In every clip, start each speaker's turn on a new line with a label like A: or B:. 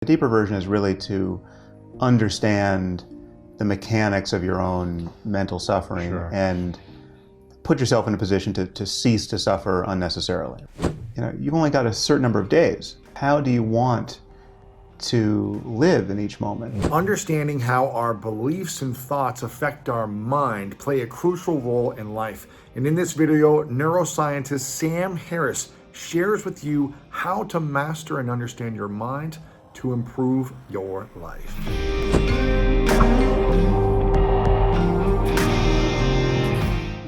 A: The deeper version is really to understand the mechanics of your own mental suffering and put yourself in a position to cease to suffer unnecessarily. You know, you've only got a certain number of days. How do you want to live in each moment?
B: Understanding how our beliefs and thoughts affect our mind play a crucial role in life. And in this video, neuroscientist Sam Harris shares with you how to master and understand your mind to improve your life.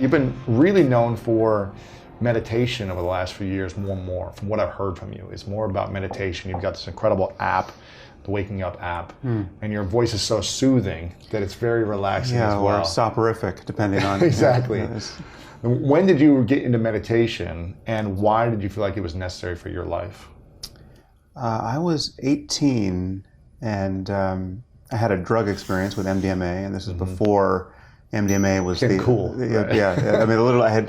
C: You've been really known for meditation over the last few years, more and more. From what I've heard from you, it's more about meditation. You've got this incredible app, the Waking Up app, and your voice is so soothing that it's very relaxing as well.
A: Or soporific, depending on...
C: Exactly. When did you get into meditation, and why did you feel like it was necessary for your life?
A: I was 18, and I had a drug experience with MDMA, and this is before MDMA was
C: cool.
A: Right? Yeah. I mean,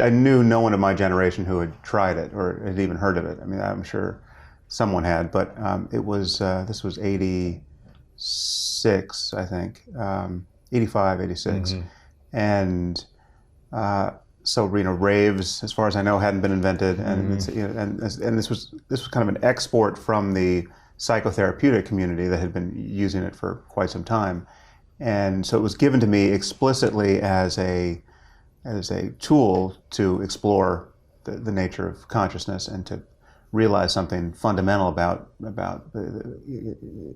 A: I knew no one of my generation who had tried it or had even heard of it. I mean, I'm sure someone had, but it was this was 86, I think, 85, 86, and so raves, as far as I know, hadn't been invented, and it's, and this was kind of an export from the psychotherapeutic community that had been using it for quite some time. And so it was given to me explicitly as a tool to explore the nature of consciousness and to realize something fundamental about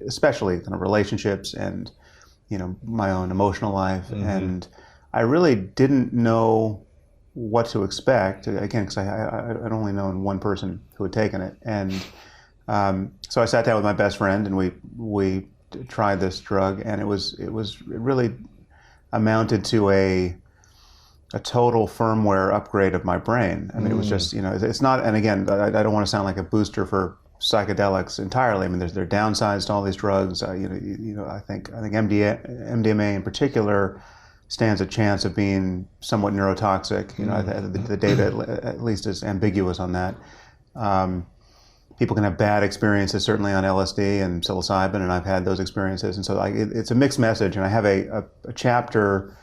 A: especially kind of relationships and my own emotional life. And I really didn't know what to expect, again, because I'd only known one person who had taken it. And so I sat down with my best friend and we tried this drug, and it really amounted to a total firmware upgrade of my brain. I mean, it was just, it's not, and again, I don't want to sound like a booster for psychedelics entirely. I mean, there are downsides to all these drugs. I think MDMA in particular stands a chance of being somewhat neurotoxic. The data at least is ambiguous on that. People can have bad experiences, certainly on LSD and psilocybin, and I've had those experiences. And so it's a mixed message. And I have a chapter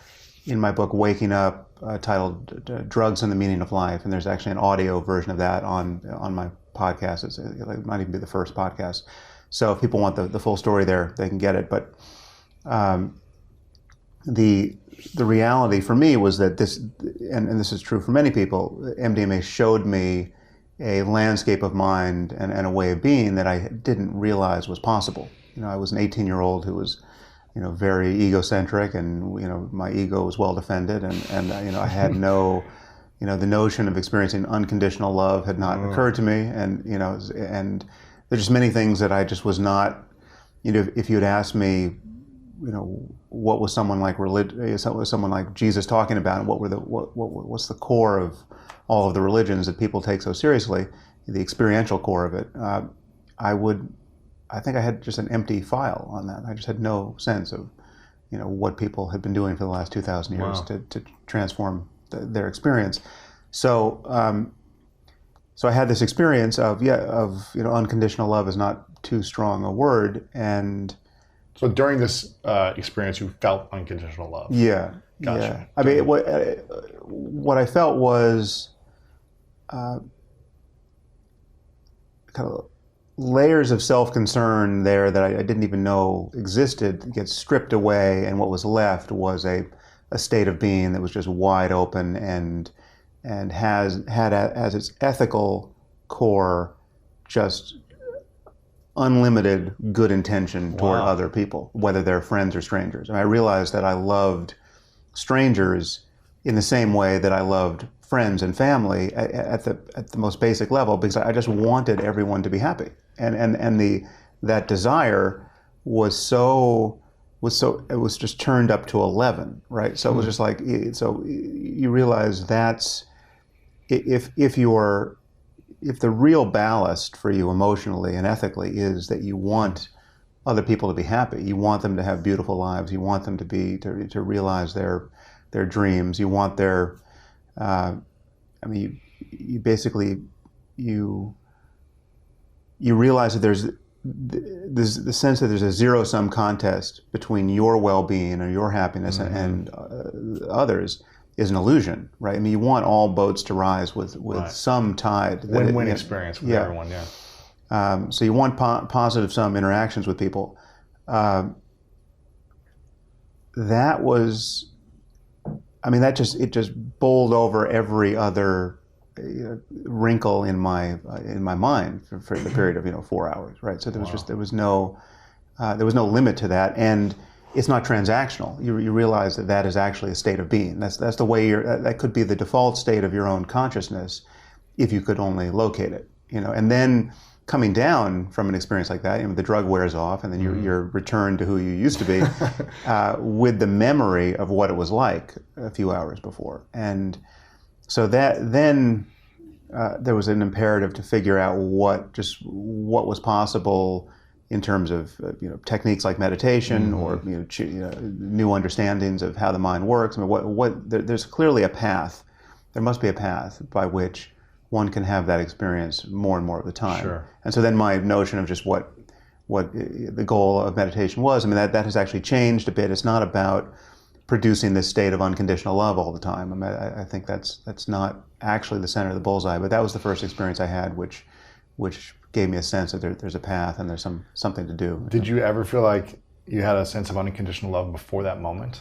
A: in my book, Waking Up, titled Drugs and the Meaning of Life. And there's actually an audio version of that on my podcast. It might even be the first podcast. So if people want the full story there, they can get it. But the reality for me was that this, and this is true for many people, MDMA showed me a landscape of mind and a way of being that I didn't realize was possible. I was an 18-year-old who was, very egocentric, and my ego was well defended, and I had no, the notion of experiencing unconditional love had not occurred to me, and and there's just many things that I just was not. If you had asked me, what was someone like someone like Jesus talking about, and what's the core of all of the religions that people take so seriously, the experiential core of it, I think I had just an empty file on that. I just had no sense of, what people had been doing for the last 2,000 years to transform their experience. So, so I had this experience of unconditional love is not too strong a word, and
C: so during this experience, you felt unconditional love.
A: Yeah.
C: Gotcha.
A: Yeah. I mean, what I felt was kind of layers of self-concern there that I didn't even know existed get stripped away, and what was left was a state of being that was just wide open and had as its ethical core just unlimited good intention toward other people, whether they're friends or strangers. And I realized that I loved strangers in the same way that I loved friends and family at the most basic level, because I just wanted everyone to be happy. And that desire was it was just turned up to 11, right? So it was just like, so you realize that's, if the real ballast for you emotionally and ethically is that you want other people to be happy, you want them to have beautiful lives, you want them to realize their dreams, you want their, you basically, you realize that there's the sense that there's a zero-sum contest between your well-being or your happiness and others is an illusion, right? I mean, you want all boats to rise with some tide.
C: Win-win experience with everyone,
A: so you want positive sum interactions with people. That was, I mean, it just bowled over every other wrinkle in my mind for the period of 4 hours, right? So there was no limit to that, and it's not transactional. You realize that is actually a state of being. That's the way that could be the default state of your own consciousness, if you could only locate it, and then coming down from an experience like that, the drug wears off, and then you're returned to who you used to be, with the memory of what it was like a few hours before. And so that then there was an imperative to figure out what was possible in terms of techniques like meditation or new understandings of how the mind works. I mean, there's clearly a path. There must be a path by which one can have that experience more and more of the time.
C: Sure.
A: And so then my notion of just what the goal of meditation was, I mean, that has actually changed a bit. It's not about producing this state of unconditional love all the time. I mean, I think that's not actually the center of the bullseye, but that was the first experience I had, which gave me a sense that there's a path and there's something to do.
C: Did you ever feel like you had a sense of unconditional love before that moment?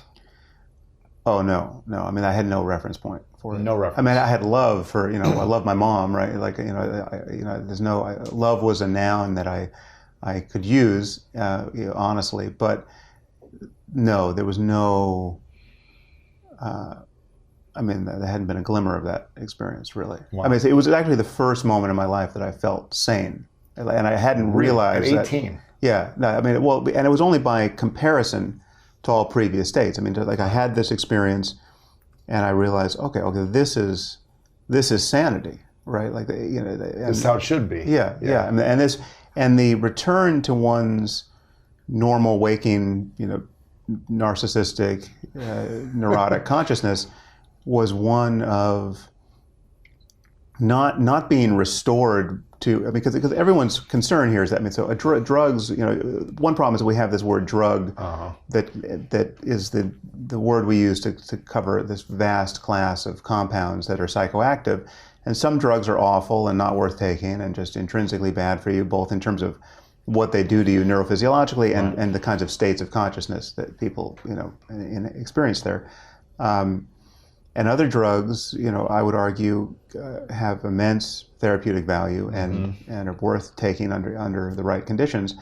A: Oh, no. I mean, I had no reference point for it.
C: No reference.
A: I mean, I had love for, I love my mom, right? Like, there's no, love was a noun that I could use, honestly, but no, there was no, I mean, there hadn't been a glimmer of that experience, really. Wow. I mean, it was actually the first moment in my life that I felt sane. And I hadn't realized
C: at 18.
A: Yeah. No, I mean, well, and it was only by comparison to all previous states. I mean, like, I had this experience and I realized, okay, this is sanity, right? Like,
C: this is how it should be.
A: Yeah. And the return to one's normal waking, narcissistic, neurotic consciousness was one of not being restored to, because everyone's concern here is that, I mean, so drugs, one problem is that we have this word drug that is the word we use to cover this vast class of compounds that are psychoactive. And some drugs are awful and not worth taking and just intrinsically bad for you, both in terms of what they do to you neurophysiologically and the kinds of states of consciousness that people, experience there. And other drugs, I would argue, have immense therapeutic value and are worth taking under the right conditions.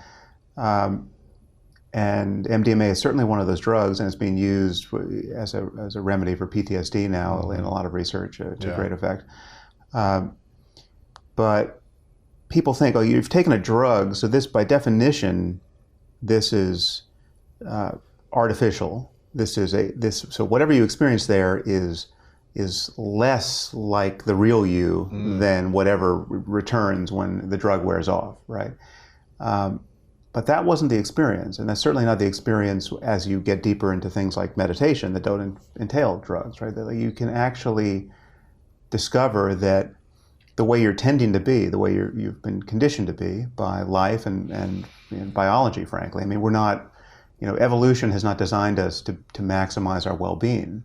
A: And MDMA is certainly one of those drugs, and it's being used as a remedy for PTSD now in a lot of research to great effect. But people think, oh, you've taken a drug, so this, by definition, this is artificial. So whatever you experience there is less like the real you than whatever returns when the drug wears off, right? But that wasn't the experience, and that's certainly not the experience as you get deeper into things like meditation that don't entail drugs, right? That you can actually discover that the way you're tending to be, the way you've been conditioned to be by life and biology, frankly. I mean, we're not, evolution has not designed us to maximize our well-being.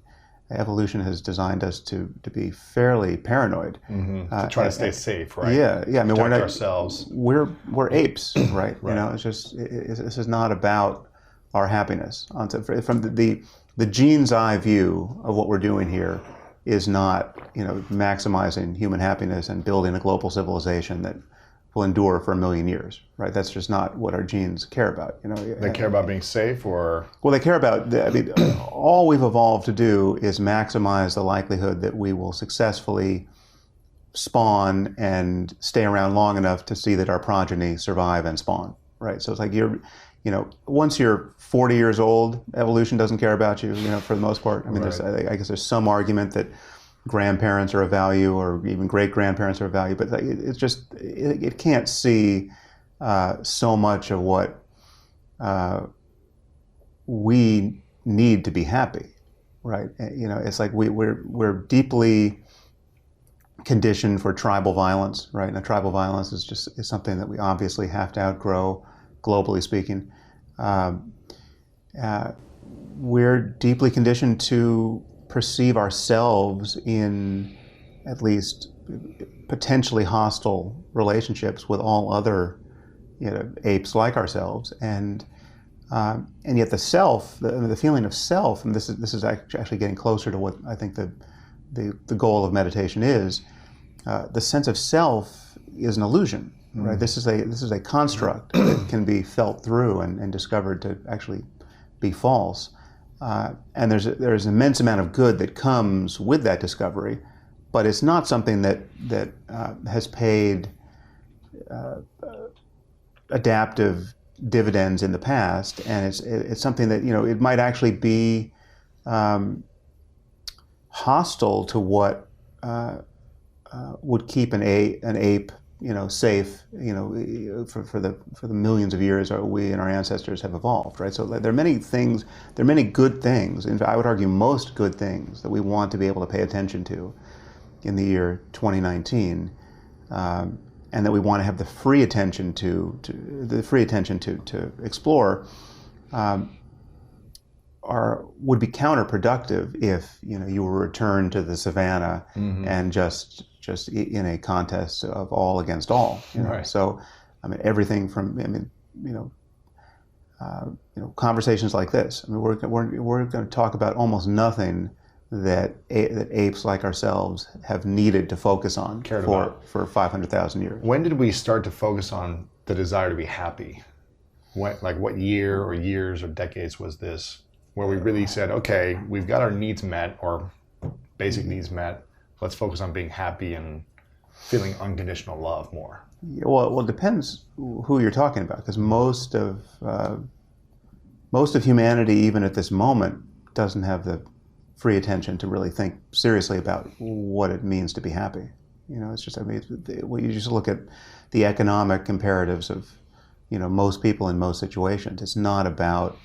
A: Evolution has designed us to be fairly paranoid.
C: To try to stay safe, right?
A: Yeah. I mean,
C: protect ourselves.
A: We're apes, right? It's just, this is not about our happiness. From the gene's eye view of what we're doing here is not, maximizing human happiness and building a global civilization that will endure for 1 million years, right? That's just not what our genes care about.
C: They care about being safe, or?
A: Well, they care about, all we've evolved to do is maximize the likelihood that we will successfully spawn and stay around long enough to see that our progeny survive and spawn, right? So it's like once you're 40 years old, evolution doesn't care about you, for the most part. I mean, I guess there's some argument that grandparents are of value, or even great-grandparents are of value, but it's just, it can't see so much of what we need to be happy, right? It's like we're deeply conditioned for tribal violence, right? And tribal violence is something that we obviously have to outgrow, globally speaking. We're deeply conditioned to perceive ourselves in at least potentially hostile relationships with all other, apes like ourselves, and yet the self, the feeling of self, and this is actually getting closer to what I think the goal of meditation is. The sense of self is an illusion, right? This is a construct that can be felt through and discovered to actually be false. And there's an immense amount of good that comes with that discovery, but it's not something that has paid adaptive dividends in the past, and it's something that it might actually be hostile to what would keep an ape safe for the millions of years we and our ancestors have evolved, right? So there are many good things. In fact, I would argue most good things that we want to be able to pay attention to in the year 2019. And that we want to have the free attention to explore, would be counterproductive if you were returned to the savannah and just in a contest of all against all.
C: Right.
A: So, everything from conversations like this. We're going to talk about almost nothing that apes like ourselves have needed to focus on for 500,000 years.
C: When did we start to focus on the desire to be happy? What year or years or decades was this where we really said, okay, we've got our needs met, or basic needs met, let's focus on being happy and feeling unconditional love more?
A: Yeah, well, it depends who you're talking about, because most of humanity, even at this moment, doesn't have the free attention to really think seriously about what it means to be happy. It's just, you just look at the economic imperatives of, most people in most situations. It's not about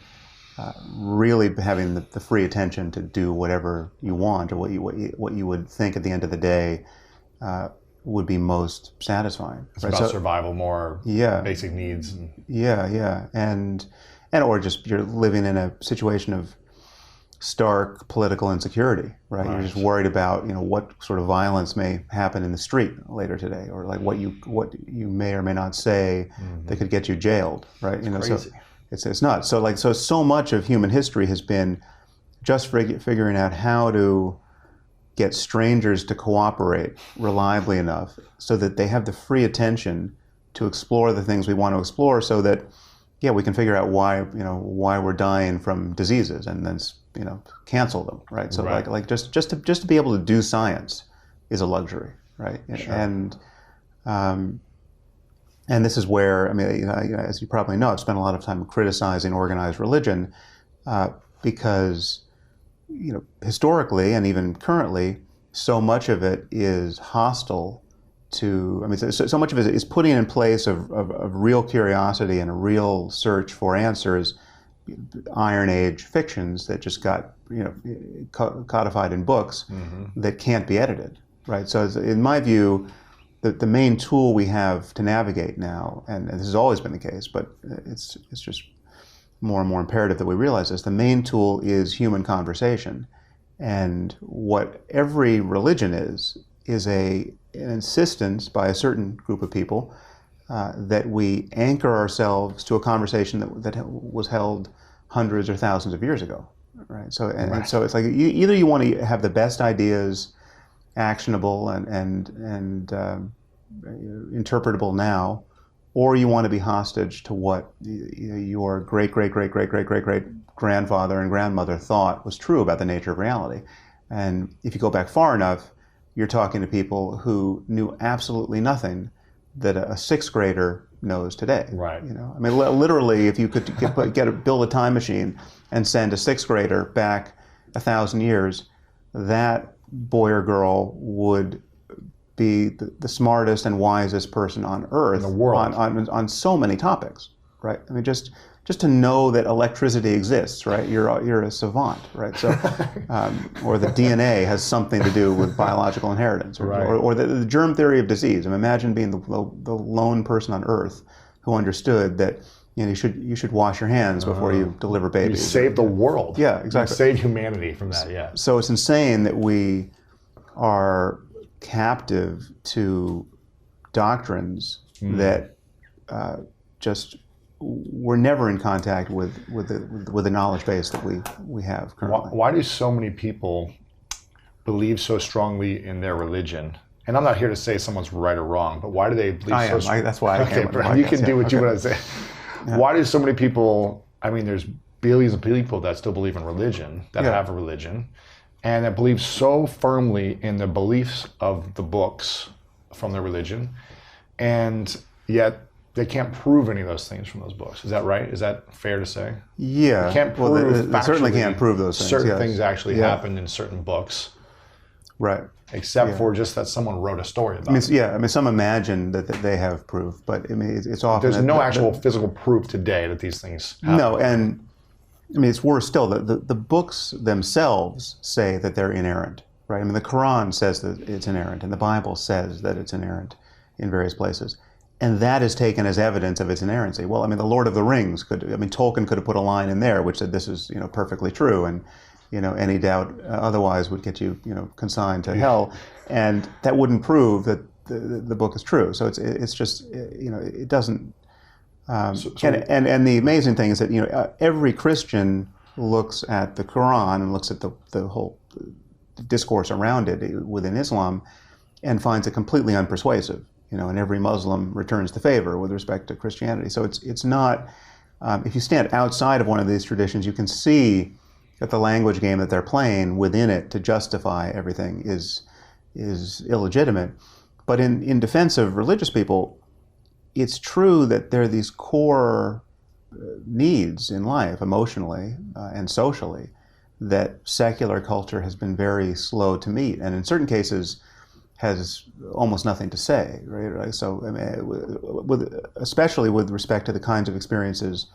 A: really having the free attention to do whatever you want or what you would think at the end of the day would be most satisfying.
C: It's about survival more, basic needs.
A: And or just you're living in a situation of stark political insecurity, right? You're just worried about what sort of violence may happen in the street later today, or like what you may or may not say that could get you jailed, right?
C: Crazy.
A: So it's nuts. So much of human history has been just figuring out how to get strangers to cooperate reliably enough so that they have the free attention to explore the things we want to explore, so that we can figure out why we're dying from diseases and then cancel them, right? So like just to be able to do science is a luxury, right?
C: Sure.
A: And this is where, as you probably know, I've spent a lot of time criticizing organized religion because, historically and even currently, so much of it is hostile to, so much of it is putting in place of real curiosity and a real search for answers, Iron Age fictions that just got, codified in books that can't be edited, right? So in my view, the main tool we have to navigate now, and this has always been the case, but it's just more and more imperative that we realize this, the main tool is human conversation. And what every religion is an insistence by a certain group of people that we anchor ourselves to a conversation that was held hundreds or thousands of years ago, right? So and so it's like either you want to have the best ideas actionable and interpretable now, or you want to be hostage to what your great grandfather and grandmother thought was true about the nature of reality. And if you go back far enough, you're talking to people who knew absolutely nothing that a sixth grader knows today.
C: Right.
A: Literally, if you could build a time machine and send a sixth grader back 1,000 years, that boy or girl would be the smartest and wisest person on earth
C: in the world
A: on so many topics, right? Just just to know that electricity exists, right? You're a savant, right? So, or the DNA has something to do with biological inheritance, or the germ theory of disease. I mean, imagine being the lone person on Earth who understood that you should wash your hands before you deliver babies.
C: You save the world.
A: Yeah, exactly.
C: You save humanity from that. Yeah.
A: So it's insane that we are captive to doctrines that just we're never in contact with the knowledge base that we have currently.
C: Why do so many people believe so strongly in their religion? And I'm not here to say someone's right or wrong, but why do they believe so strongly?
A: That's why I came with the
C: podcast. You can do what you want to say.
A: Yeah.
C: Why do so many people, I mean, there's billions of people that still believe in religion, that have a religion, and that believe so firmly in the beliefs of the books from their religion, and yet they can't prove any of those things from those books. Is that right? Is that fair to say?
A: Yeah.
C: You can't prove
A: they certainly can't prove those things.
C: Certain things actually happened in certain books.
A: Right.
C: Except for just that someone wrote a story about it.
A: Yeah, I mean, some imagine that they have proof, but I mean, it's often...
C: There's no actual physical proof today that these things happen.
A: No, and I mean, it's worse still. The books themselves say that they're inerrant, right? I mean, the Quran says that it's inerrant, and the Bible says that it's inerrant in various places. And that is taken as evidence of its inerrancy. Well, I mean, the Lord of the Rings Tolkien could have put a line in there which said this is, perfectly true, and any doubt otherwise would get you, consigned to hell, and that wouldn't prove that the book is true. So it's just, it doesn't. And the amazing thing is that every Christian looks at the Quran and looks at the whole discourse around it within Islam, and finds it completely unpersuasive. And every Muslim returns the favor with respect to Christianity. So it's not. If you stand outside of one of these traditions, you can see that the language game that they're playing within it to justify everything is illegitimate. But in defense of religious people, it's true that there are these core needs in life, emotionally and socially, that secular culture has been very slow to meet, and in certain cases has almost nothing to say, right? So, I mean, especially with respect to the kinds of experiences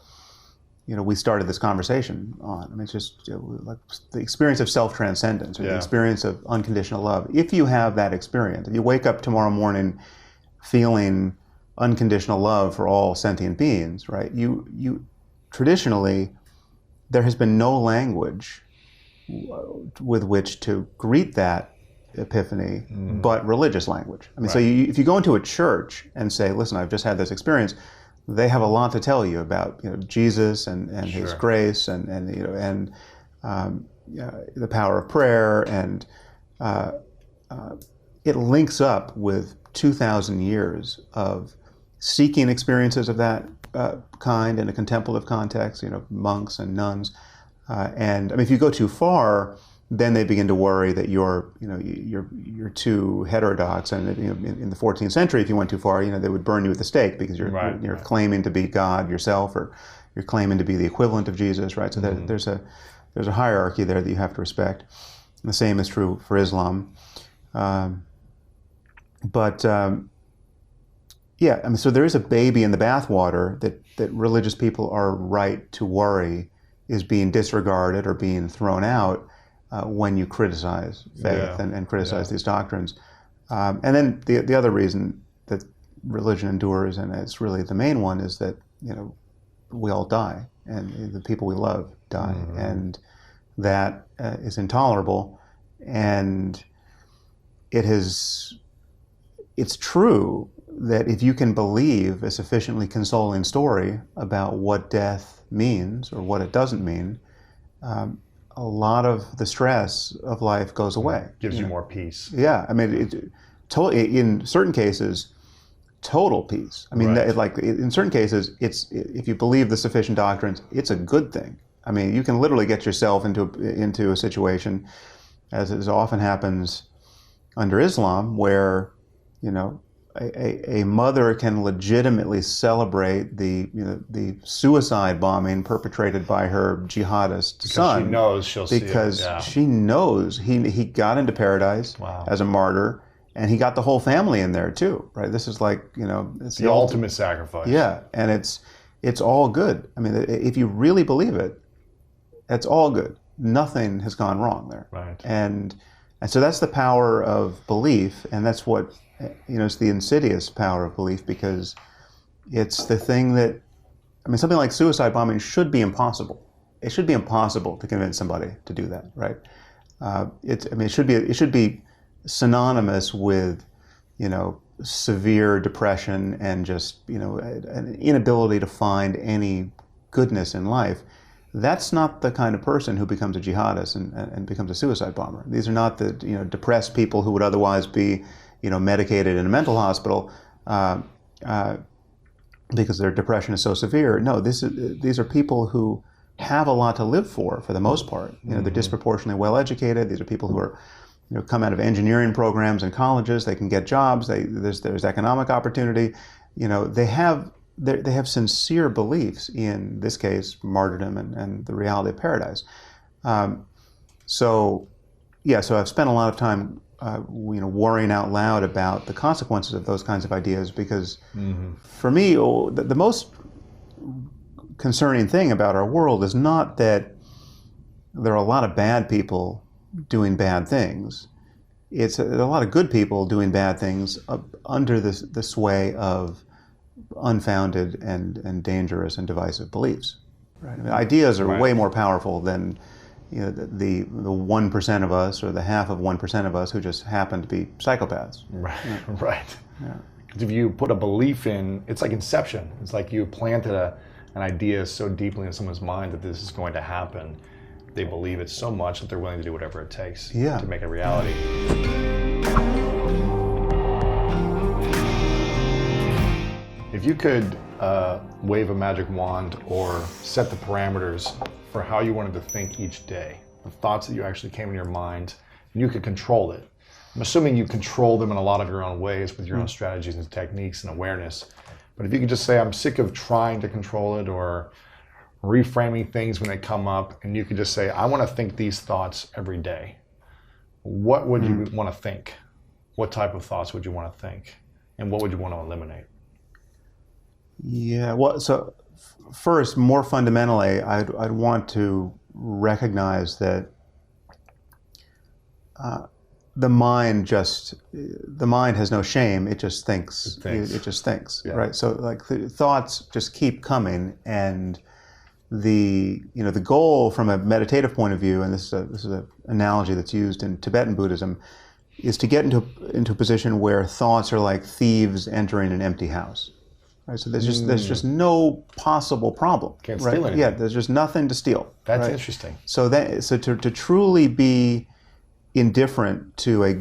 A: we started this conversation on. I mean, it's just like the experience of self-transcendence, or the experience of unconditional love. If you have that experience, if you wake up tomorrow morning feeling unconditional love for all sentient beings, right? You traditionally, there has been no language with which to greet that epiphany, but religious language. I mean, so if you go into a church and say, "Listen, I've just had this experience," they have a lot to tell you about Jesus and His grace and the power of prayer, and it links up with 2,000 years of seeking experiences of that kind in a contemplative context. Monks and nuns, and I mean, if you go too far, then they begin to worry that you're too heterodox, and in the 14th century, if you went too far, they would burn you at the stake because you're claiming to be God yourself, or you're claiming to be the equivalent of Jesus, right? So there's a hierarchy there that you have to respect. And the same is true for Islam, yeah, I mean, so there is a baby in the bathwater that religious people are right to worry is being disregarded or being thrown out when you criticize faith and criticize these doctrines. And then the other reason that religion endures, and it's really the main one, is that we all die, and the people we love die, and that is intolerable. And it's true that if you can believe a sufficiently consoling story about what death means or what it doesn't mean, a lot of the stress of life goes away.
C: Gives you more peace.
A: Yeah, I mean, in certain cases, total peace. I mean, in certain cases, if you believe the sufficient doctrines, it's a good thing. I mean, you can literally get yourself into a situation, as often happens under Islam, where a mother can legitimately celebrate the suicide bombing perpetrated by her jihadist son.
C: She knows she'll see it.
A: Because she knows he got into paradise as a martyr, and he got the whole family in there too, right? This is like, it's
C: the ultimate sacrifice.
A: Yeah, and it's it's all good. I mean, if you really believe it, it's all good. Nothing has gone wrong there.
C: Right.
A: And so that's the power of belief, and that's what, it's the insidious power of belief, because it's the thing that, I mean, something like suicide bombing should be impossible. It should be impossible to convince somebody to do that, right? It should be synonymous with, severe depression and just, an inability to find any goodness in life. That's not the kind of person who becomes a jihadist and becomes a suicide bomber. These are not the, depressed people who would otherwise be, medicated in a mental hospital because their depression is so severe. No, these are people who have a lot to live for the most part. They're disproportionately well educated. These are people who are, come out of engineering programs in colleges. They can get jobs. There's economic opportunity. They have sincere beliefs in this case, martyrdom and the reality of paradise. So I've spent a lot of time, worrying out loud about the consequences of those kinds of ideas, because for me, the most concerning thing about our world is not that there are a lot of bad people doing bad things. It's a lot of good people doing bad things under the sway of unfounded and dangerous and divisive beliefs. Right? I mean, ideas are way more powerful than the 1% of us or the half of 1% of us who just happen to be psychopaths.
C: Right. Yeah. Right. Yeah. Because if you put a belief in, it's like inception. It's like you planted an idea so deeply in someone's mind that this is going to happen. They believe it so much that they're willing to do whatever it takes to make it a reality. If you could wave a magic wand or set the parameters for how you wanted to think each day, the thoughts that you actually came in your mind, and you could control it. I'm assuming you control them in a lot of your own ways with your own strategies and techniques and awareness. But if you could just say, I'm sick of trying to control it or reframing things when they come up, and you could just say, I want to think these thoughts every day. What would you want to think? What type of thoughts would you want to think? And what would you want to eliminate?
A: Yeah, well, so first, more fundamentally, I'd want to recognize that the mind has no shame. It just thinks. It just thinks, right? So like the thoughts just keep coming, and the goal from a meditative point of view, and this is an analogy that's used in Tibetan Buddhism, is to get into a position where thoughts are like thieves entering an empty house. Right, so there's just no possible problem.
C: Can't steal anything.
A: Yeah, there's just nothing to steal.
C: That's interesting.
A: So to truly be indifferent to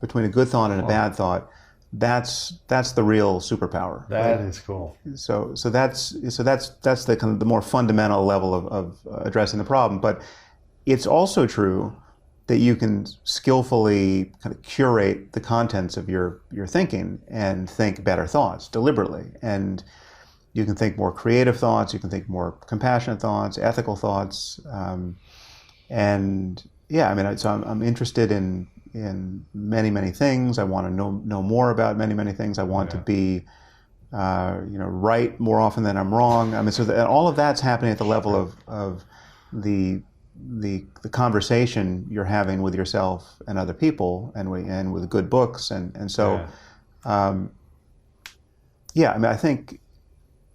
A: between a good thought and a bad thought, that's the real superpower.
C: That is cool.
A: So that's the kind of the more fundamental level of addressing the problem. But it's also true that you can skillfully kind of curate the contents of your thinking and think better thoughts deliberately. And you can think more creative thoughts, you can think more compassionate thoughts, ethical thoughts. And yeah, I mean, so I'm interested in many things. I want to know more about many things. I want to be right more often than I'm wrong. I mean, so all of that's happening at the level of the conversation you're having with yourself and other people, and with good books, and so I mean, I think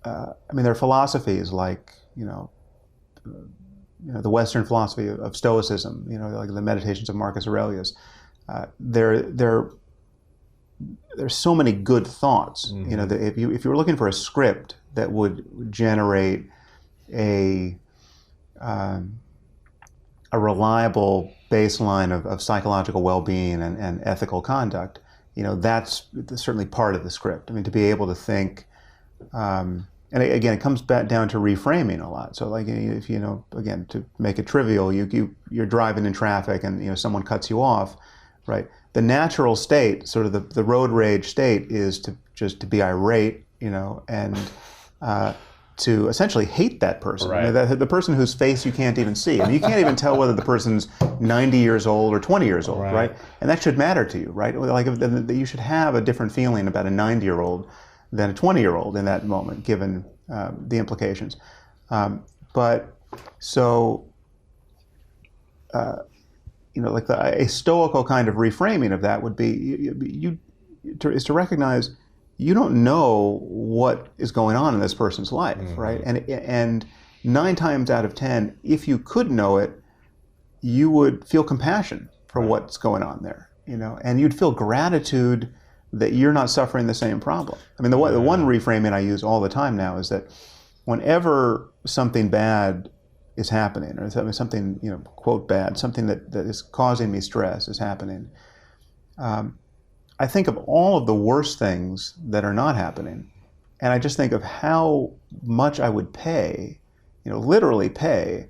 A: there are philosophies like the Western philosophy of Stoicism, like the Meditations of Marcus Aurelius. There's so many good thoughts. That if you were looking for a script that would generate a reliable baseline of psychological well-being and ethical conduct, that's certainly part of the script. I mean, to be able to think, and again, it comes back down to reframing a lot. So, like, if again, to make it trivial, you're driving in traffic and someone cuts you off, right? The natural state, sort of the road rage state, is to be irate, and to essentially hate that person.
C: Right.
A: The person whose face you can't even see. I mean, you can't even tell whether the person's 90 years old or 20 years old, right? And that should matter to you, right? Like, you should have a different feeling about a 90-year-old than a 20-year-old in that moment, given the implications. But so, like a stoical kind of reframing of that would be is to recognize you don't know what is going on in this person's life, right? And 9 times out of 10, if you could know it, you would feel compassion for what's going on there, and you'd feel gratitude that you're not suffering the same problem. I mean, the one reframing I use all the time now is that whenever something bad is happening, or something, quote bad, something that is causing me stress is happening, I think of all of the worst things that are not happening, and I just think of how much I would pay, literally pay,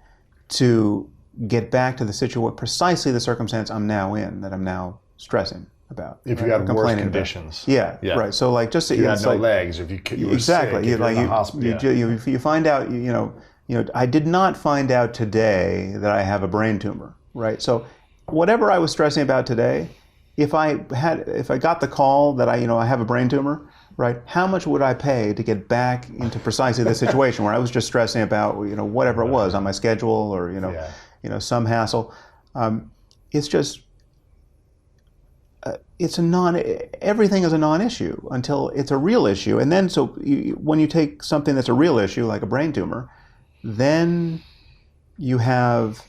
A: to get back to the situation, precisely the circumstance I'm now in, that I'm now stressing about.
C: If you had worse conditions.
A: Yeah, right. So like just
C: you had no legs, if you were
A: exactly.
C: sick, if you're in the hospital.
A: You find out, I did not find out today that I have a brain tumor, right? So whatever I was stressing about today, if I got the call that I have a brain tumor, right? How much would I pay to get back into precisely the situation where I was just stressing about, whatever it was on my schedule, or some hassle? It's just everything is a non-issue until it's a real issue, and then when you take something that's a real issue like a brain tumor, then you have.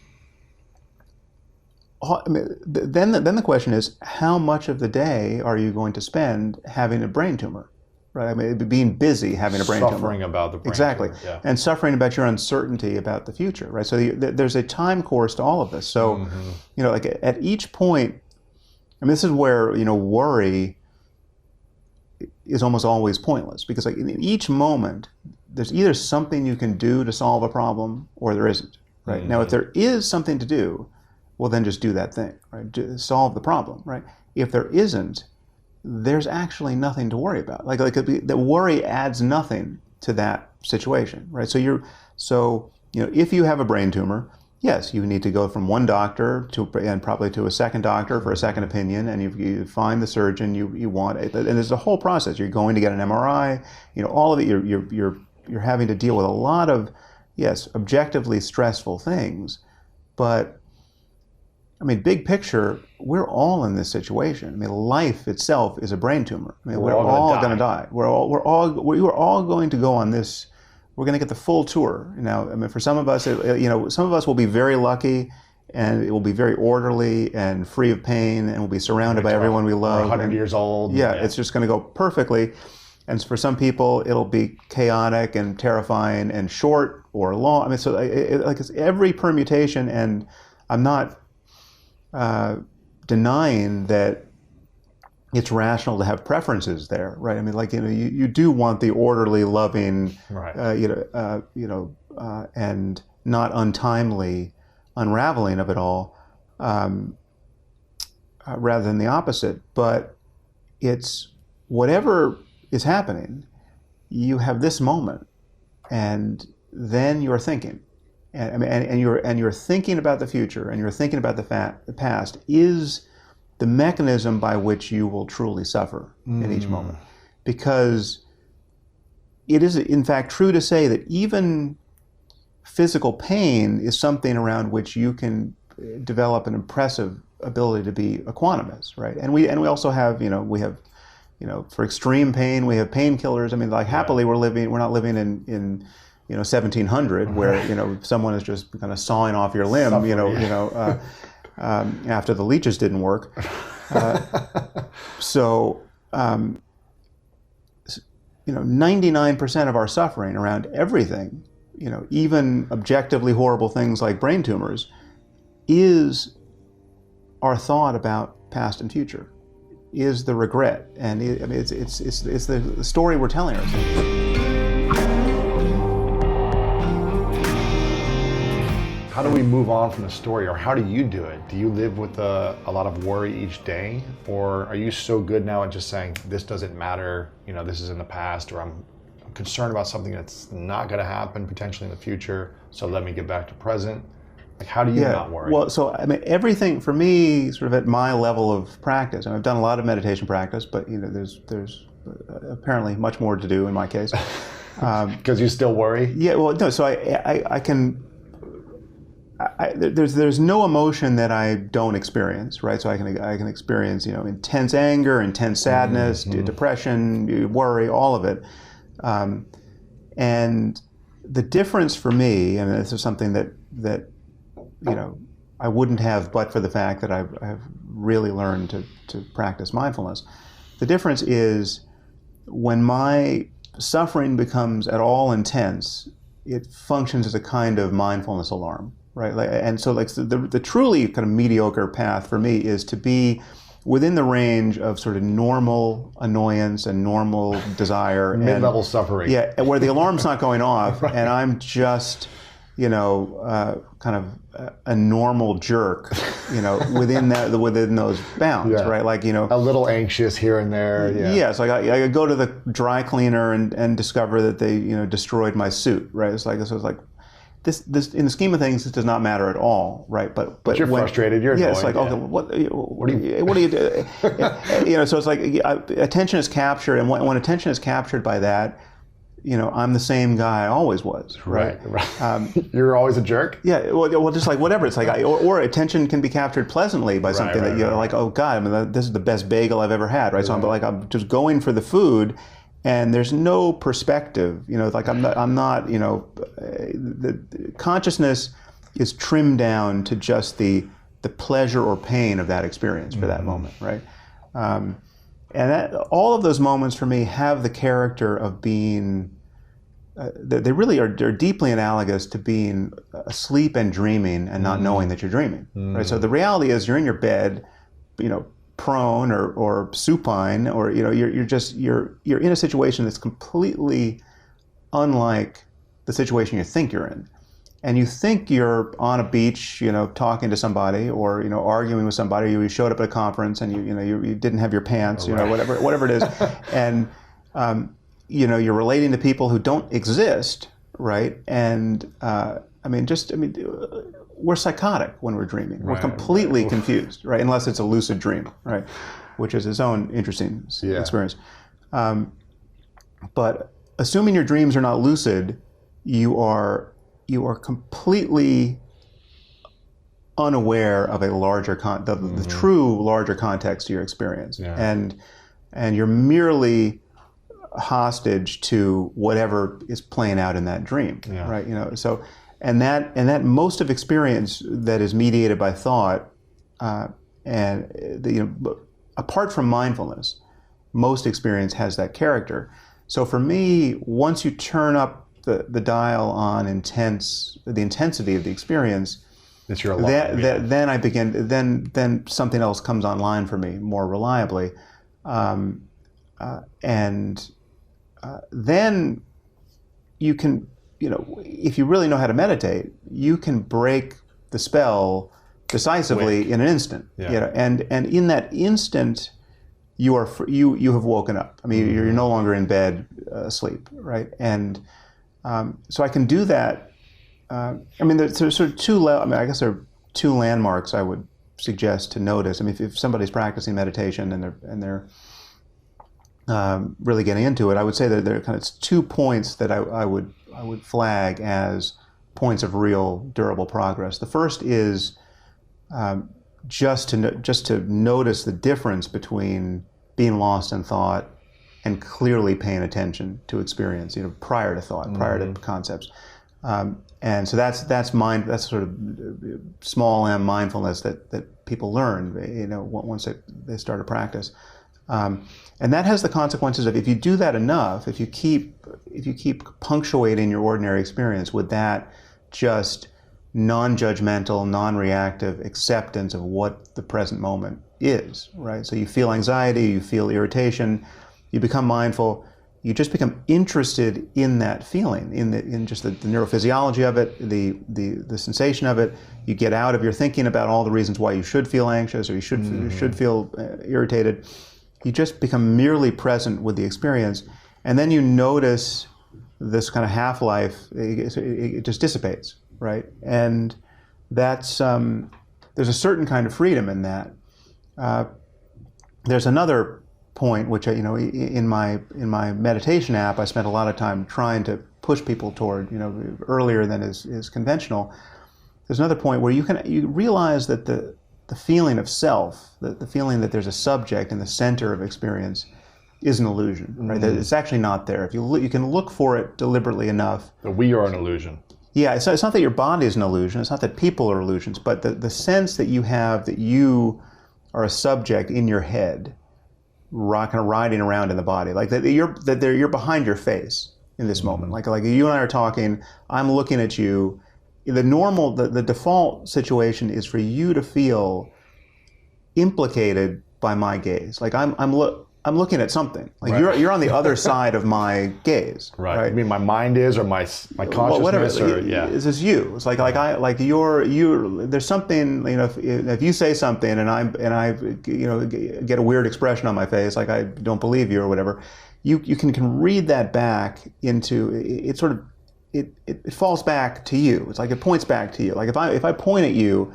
A: Then the question is, how much of the day are you going to spend having a brain tumor, right? I mean, being busy having a brain tumor.
C: Suffering about the brain
A: exactly.
C: tumor. Yeah.
A: And suffering about your uncertainty about the future, right? So there's a time course to all of this. So, like at each point, I mean, this is where, worry is almost always pointless, because like in each moment, there's either something you can do to solve a problem or there isn't, right? Now, if there is something to do, well, then just do that thing, right? Solve the problem, right? If there isn't, there's actually nothing to worry about. Like the worry adds nothing to that situation, right? So if you have a brain tumor, yes, you need to go from one doctor and probably to a second doctor for a second opinion, and you find the surgeon you want, and there's a whole process. You're going to get an MRI, all of it. You're having to deal with a lot of, yes, objectively stressful things, but I mean, big picture, we're all in this situation. I mean, life itself is a brain tumor. I mean, we're all going to die. We're all going to go on this. We're going to get the full tour. Now, I mean, for some of us, some of us will be very lucky, and it will be very orderly and free of pain, and we'll be surrounded by everyone we love.
C: We're 100 years old.
A: Yeah, it's just going to go perfectly. And for some people, it'll be chaotic and terrifying and short or long. I mean, so it's every permutation, and I'm not denying that it's rational to have preferences there, right? I mean, like you do want the orderly, loving,
C: right.
A: And not untimely unraveling of it all, rather than the opposite. But it's whatever is happening, you have this moment, and then you're thinking. And you're thinking about the future, and you're thinking about the past is the mechanism by which you will truly suffer in each moment. Because it is, in fact, true to say that even physical pain is something around which you can develop an impressive ability to be equanimous, right? And we also have, for extreme pain, we have painkillers. I mean, like happily we're not living in 1700 where someone is just kind of sawing off your limb, after the leeches didn't work. So 99% of our suffering around everything, even objectively horrible things like brain tumors, is our thought about past and future, is the regret, and it's the story we're telling ourselves.
C: How do we move on from the story, or how do you do it? Do you live with a lot of worry each day, or are you so good now at just saying, this doesn't matter, this is in the past, or I'm concerned about something that's not going to happen potentially in the future, so let me get back to present? Like, how do you not worry?
A: Well, so I mean, everything for me, sort of at my level of practice, and I've done a lot of meditation practice, but there's apparently much more to do in my case.
C: Because you still worry?
A: Yeah, well, no, so there's no emotion that I don't experience, right? So I can experience, intense anger, intense sadness, depression, worry, all of it. And the difference for me, and this is something that I wouldn't have but for the fact that I've really learned to practice mindfulness. The difference is when my suffering becomes at all intense, it functions as a kind of mindfulness alarm, right? And so the truly kind of mediocre path for me is to be within the range of sort of normal annoyance and normal desire.
C: Mid-level suffering.
A: Yeah, where the alarm's not going off,
C: Right.
A: and I'm just, kind of a normal jerk, within those bounds,
C: Yeah.
A: right? Like,
C: A little anxious here and there. Yeah.
A: Yeah, it's like I go to the dry cleaner and discover that they, destroyed my suit, right? It's like this in the scheme of things, this does not matter at all, right? But
C: you're frustrated. You're annoyed.
A: It's like, okay, what do you do? So it's like attention is captured, and when attention is captured by that, I'm the same guy I always was, right?
C: You're always a jerk?
A: Yeah, well, just like whatever. It's like, or attention can be captured pleasantly by something that you're like, oh God, this is the best bagel I've ever had, right? So I'm just going for the food, and there's no perspective, like I'm not, the consciousness is trimmed down to just the pleasure or pain of that experience for that moment, right? And all of those moments for me have the character of being, they really are deeply analogous to being asleep and dreaming and not knowing that you're dreaming. Right? So the reality is you're in your bed, prone or supine, or you're in a situation that's completely unlike the situation you think you're in. And you think you're on a beach, talking to somebody, or arguing with somebody. You showed up at a conference and you didn't have your pants, whatever it is, and you're relating to people who don't exist, right? And we're psychotic when we're dreaming. We're completely confused, right? Unless it's a lucid dream, right? Which is its own interesting experience. But assuming your dreams are not lucid, you are completely unaware of a larger the true larger context to your experience, and you're merely hostage to whatever is playing out in that dream, right? So and that most of experience that is mediated by thought, apart from mindfulness, most experience has that character. So for me, once you turn up the dial on the intensity of the experience,
C: it's your alarm.
A: Then I begin. Then something else comes online for me more reliably, and then you can, if you really know how to meditate, you can break the spell decisively in an instant. And in that instant, you have woken up. I mean, you're no longer in bed asleep, right? And so I can do that. There's sort of I guess there are two landmarks I would suggest to notice. I mean, if somebody's practicing meditation and they're really getting into it, I would say that there are kind of 2 points that I would flag as points of real durable progress. The first is just to notice the difference between being lost in thought and clearly paying attention to experience, prior to thought, prior to concepts. And so that's sort of small m mindfulness that people learn, once they start a practice. And that has the consequences of, if you do that enough, if you keep punctuating your ordinary experience with that just non-judgmental, non-reactive acceptance of what the present moment is, right? So you feel anxiety, you feel irritation, you become mindful, you just become interested in that feeling, in just the neurophysiology of it, the sensation of it. You get out of your thinking about all the reasons why you should feel anxious or you should feel irritated. You just become merely present with the experience, and then you notice this kind of half-life. It just dissipates, right? And that's there's a certain kind of freedom in that. There's another point, which in my meditation app, I spent a lot of time trying to push people toward, earlier than is conventional. There's another point where you realize that the feeling of self, the feeling that there's a subject in the center of experience, is an illusion, right? That it's actually not there. If you can look for it deliberately enough.
C: That we are an illusion.
A: Yeah, it's not that your body is an illusion. It's not that people are illusions, but the sense that you have that you are a subject in your head, kind of riding around in the body, like that you're behind your face in this moment. Like you and I are talking, I'm looking at you. The default situation is for you to feel implicated by my gaze. Like I'm looking at something. Like right. you're on the other side of my gaze.
C: Right. I mean, my mind is, or my consciousness, well, whatever.
A: This is you. It's like you're. There's something. If you say something and I get a weird expression on my face, like I don't believe you or whatever, you can read that back into it. Sort of it falls back to you. It's like it points back to you. Like if I point at you,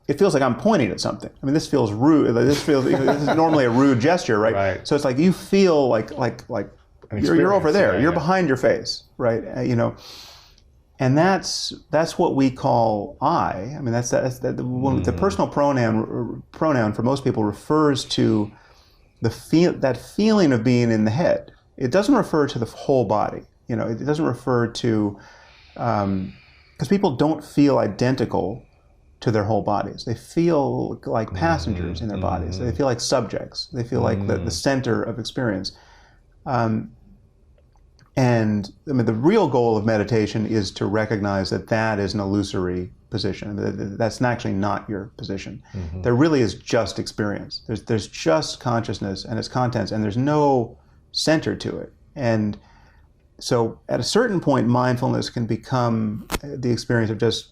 A: it feels like I'm pointing at something. I mean, this feels rude. This is normally a rude gesture, right?
C: Right.
A: So it's like you feel like you're over there. You're behind your face, right? And that's what we call I. I mean, the personal pronoun for most people refers to that feeling of being in the head. It doesn't refer to the whole body. It doesn't refer to because people don't feel identical to their whole bodies. They feel like passengers in their bodies. They feel like subjects. They feel like the center of experience. And I mean, the real goal of meditation is to recognize that is an illusory position. That's actually not your position. There really is just experience. There's just consciousness and its contents, and there's no center to it. And so at a certain point, mindfulness can become the experience of just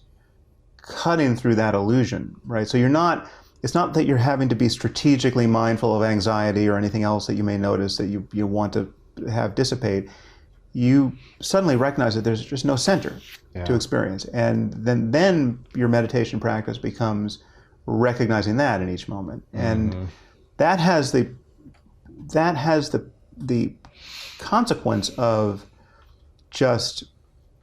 A: cutting through that illusion, right? So it's not that you're having to be strategically mindful of anxiety or anything else that you may notice that you want to have dissipate. You suddenly recognize that there's just no center to experience. And then your meditation practice becomes recognizing that in each moment. And that has the consequence of just,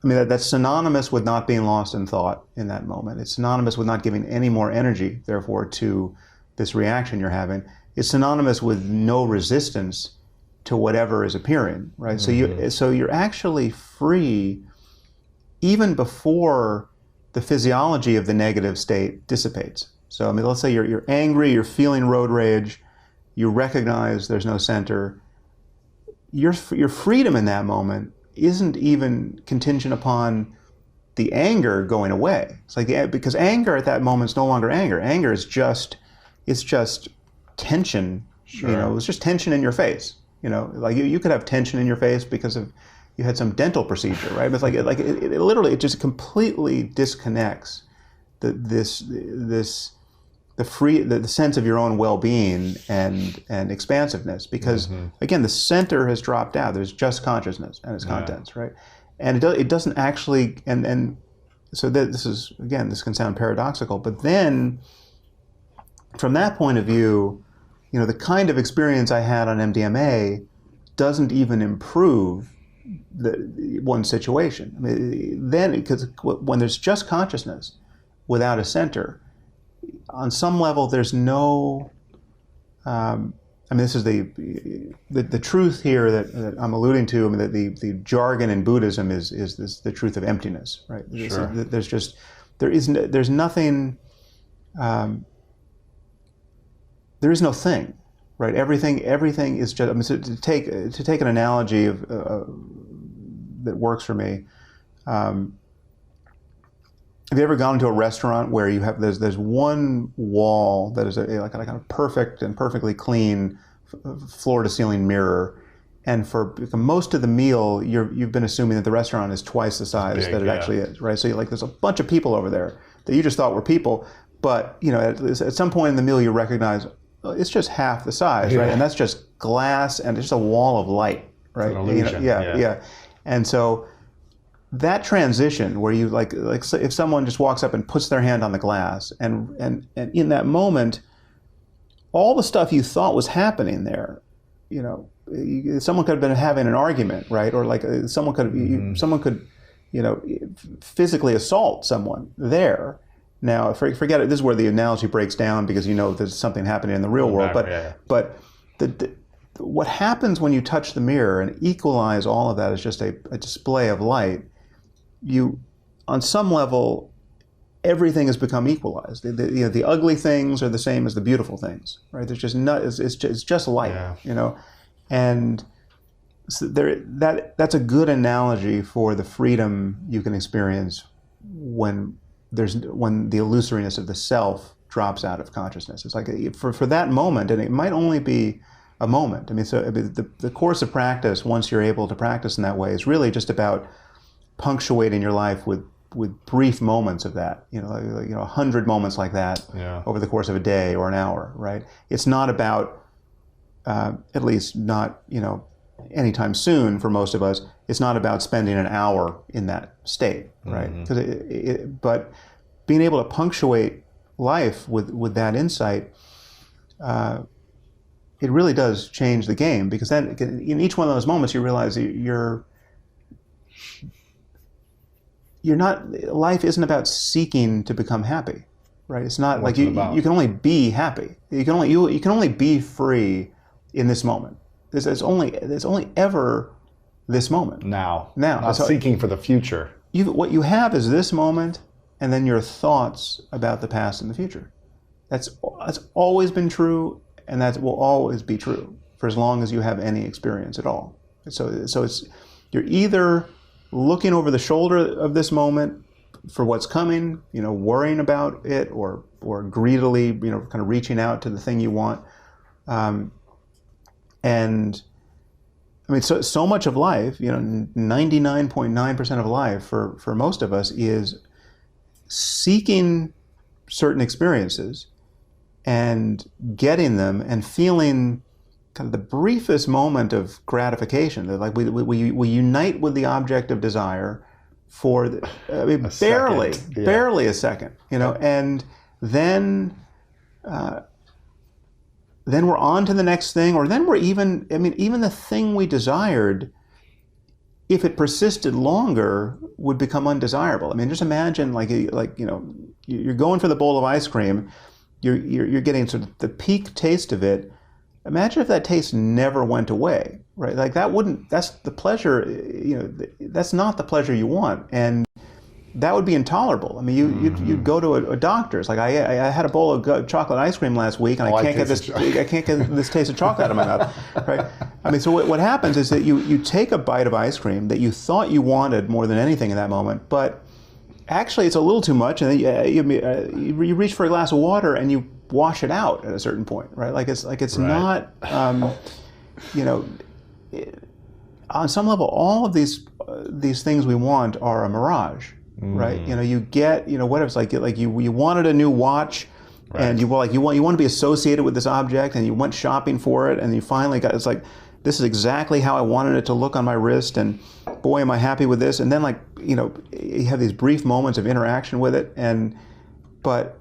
A: I mean, that's synonymous with not being lost in thought in that moment. It's synonymous with not giving any more energy, therefore, to this reaction you're having. It's synonymous with no resistance to whatever is appearing, right? So you're actually free even before the physiology of the negative state dissipates. So I mean, let's say you're angry, you're feeling road rage, you recognize there's no center. Your freedom in that moment isn't even contingent upon the anger going away. It's like because anger at that moment is no longer anger. Anger is just tension. Sure. It's just tension in your face. Like you could have tension in your face because of you had some dental procedure, right? But it's like it literally just completely disconnects the sense of your own well-being and expansiveness, because again, the center has dropped out. There's just consciousness and its contents, right? And it doesn't actually, and so this can sound paradoxical, but then from that point of view, the kind of experience I had on MDMA doesn't even improve one situation. I mean, then, because when there's just consciousness without a center, on some level, there's no. I mean, this is the truth here that I'm alluding to. I mean, that the jargon in Buddhism is the truth of emptiness, right?
C: Sure.
A: There's nothing. There is no thing, right? Everything is just. I mean, so to take an analogy of that works for me. Have you ever gone into a restaurant where you have there's one wall that is like a kind of perfect and perfectly clean floor to ceiling mirror, and for most of the meal you've been assuming that the restaurant is twice the size that it actually is, right? So there's a bunch of people over there that you just thought were people, but at some point in the meal you recognize it's just half the size, right? And that's just glass and just a wall of light, right?
C: It's an illusion.
A: Yeah. And so that transition where you like if someone just walks up and puts their hand on the glass and in that moment, all the stuff you thought was happening there someone could have been having an argument, right? Or like someone could, physically assault someone there. Now, forget it. This is where the analogy breaks down because there's something happening in the real world. But what happens when you touch the mirror and equalize all of that as just a display of light, on some level, everything has become equalized. The ugly things are the same as the beautiful things, right? There's just it's just light, and so that's a good analogy for the freedom you can experience when the illusoriness of the self drops out of consciousness. It's like for that moment, and it might only be a moment. I mean, the course of practice, once you're able to practice in that way, is really just about punctuating your life with brief moments of that, 100 moments like that over the course of a day or an hour, right? It's not about, at least not, anytime soon for most of us, it's not about spending an hour in that state, right? But being able to punctuate life with that insight, it really does change the game, because then in each one of those moments you realize life isn't about seeking to become happy, right? It's not like you can only be happy. You can only be free in this moment. There's only ever this moment. Now.
C: Not seeking for the future.
A: What you have is this moment, and then your thoughts about the past and the future. That's always been true, and that will always be true for as long as you have any experience at all. So you're either looking over the shoulder of this moment for what's coming, worrying about it, or greedily, kind of reaching out to the thing you want. And I mean, so much of life, 99.9% of life for most of us is seeking certain experiences and getting them and feeling kind of the briefest moment of gratification. Like we unite with the object of desire for barely a second, and then we're on to the next thing, or then we're even the thing we desired, if it persisted longer, would become undesirable. I mean, just imagine you're going for the bowl of ice cream, you're getting sort of the peak taste of it. Imagine if that taste never went away, right? Like that's the pleasure, that's not the pleasure you want. And that would be intolerable. I mean, you'd go to a doctor's. Like I had a bowl of chocolate ice cream last week, and I can't get this taste of chocolate out of my mouth, right? I mean, so what happens is that you take a bite of ice cream that you thought you wanted more than anything in that moment, but actually it's a little too much, and then you reach for a glass of water and you wash it out at a certain point, right? It's right. Not, on some level, all of these things we want are a mirage, right? You get, what it's like you wanted a new watch, right, and you want to be associated with this object, and you went shopping for it, and you finally got, it's like, this is exactly how I wanted it to look on my wrist, and boy, am I happy with this. And then you have these brief moments of interaction with it, but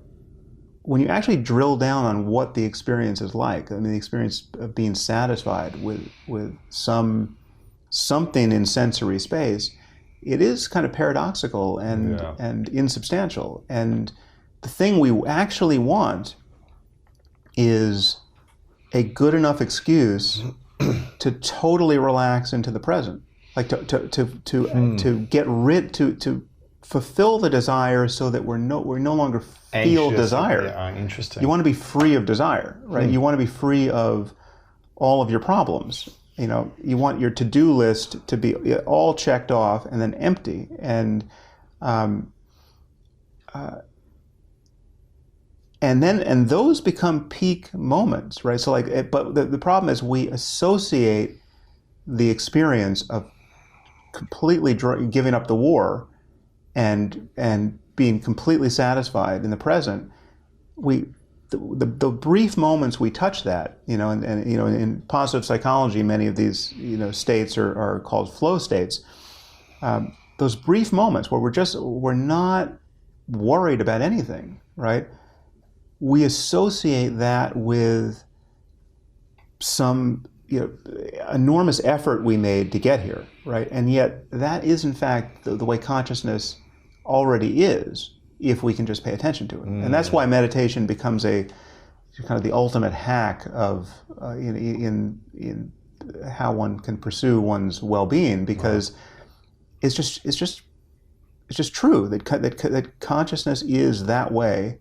A: when you actually drill down on what the experience is like, I mean, the experience of being satisfied with something in sensory space, it is kind of paradoxical and insubstantial. And the thing we actually want is a good enough excuse to totally relax into the present, like to get rid, to fulfill the desire, so that we no longer feel anxious, desire.
C: Interesting.
A: You want to be free of desire, right? You want to be free of all of your problems. You want your to-do list to be all checked off and then empty, and those become peak moments, right? So but the problem is we associate the experience of completely giving up the war and being completely satisfied in the present. The brief moments we touch that, and in positive psychology, many of these states are called flow states. Those brief moments where we're not worried about anything, right? We associate that with some enormous effort we made to get here, right? And yet that is in fact the way consciousness already is, if we can just pay attention to it. And that's why meditation becomes a kind of the ultimate hack of in how one can pursue one's well-being, because it's just true that consciousness is that way,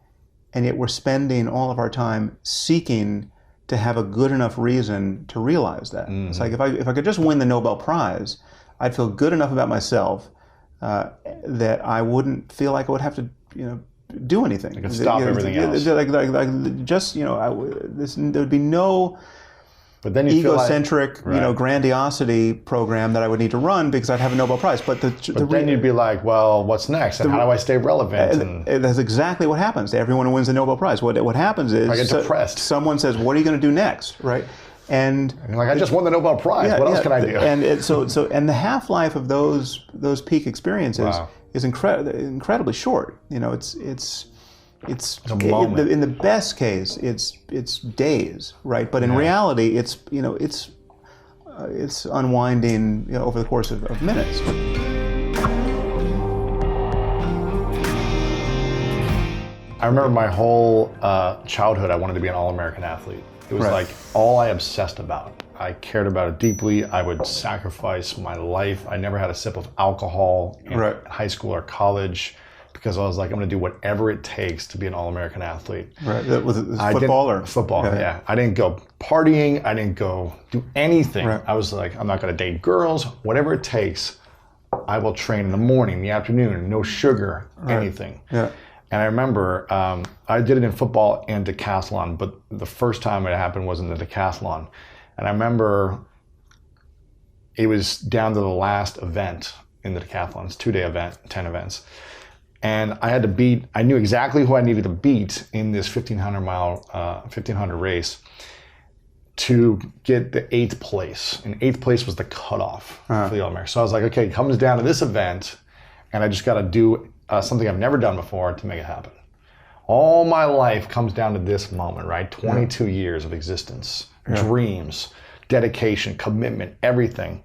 A: and yet we're spending all of our time seeking to have a good enough reason to realize that. It's like if I could just win the Nobel Prize, I'd feel good enough about myself that I wouldn't feel like I would have to do anything.
C: I could stop everything else.
A: There would be no egocentric, grandiosity program that I would need to run because I'd have a Nobel Prize. But
C: then you'd be like, well, what's next? And how do I stay relevant?
A: And that's exactly what happens to everyone who wins the Nobel Prize. What happens is
C: I get depressed.
A: Someone says, "What are you going to do next?" Right? And
C: you're like, I just won the Nobel Prize. What else can I do?
A: And and the half-life of those peak experiences is incredibly short. It's
C: a moment.
A: In the best case, it's days, right? But in reality, it's unwinding over the course of minutes.
C: I remember my whole childhood, I wanted to be an all-American athlete. It was like all I obsessed about. I cared about it deeply. I would sacrifice my life. I never had a sip of alcohol in high school or college, because I was like, I'm going to do whatever it takes to be an all-American athlete.
A: Right. Was it football or?
C: Football, yeah. I didn't go partying. I didn't go do anything. Right. I was like, I'm not going to date girls. Whatever it takes, I will train in the morning, the afternoon, no sugar, anything. Yeah. And I remember I did it in football and decathlon, but the first time it happened was in the decathlon. And I remember it was down to the last event in the decathlon. It's a 2-day event, 10 events. And I knew exactly who I needed to beat in this 1,500 race to get the 8th place. And 8th place was the cutoff for the All-American. So I was like, okay, it comes down to this event, and I just got to do something I've never done before to make it happen. All my life comes down to this moment, right? 22 years of existence, dreams, dedication, commitment, everything.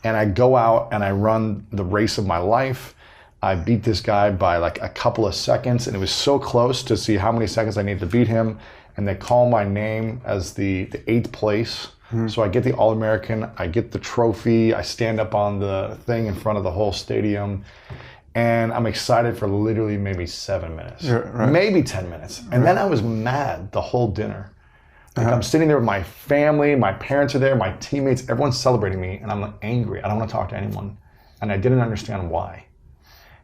C: And I go out and I run the race of my life. I beat this guy by like a couple of seconds, and it was so close to see how many seconds I needed to beat him. And they call my name as the 8th place. So I get the All-American, I get the trophy, I stand up on the thing in front of the whole stadium. And I'm excited for literally maybe 7 minutes, maybe 10 minutes. And then I was mad the whole dinner. Like I'm sitting there with my family, my parents are there, my teammates, everyone's celebrating me, and I'm like angry. I don't want to talk to anyone. And I didn't understand why.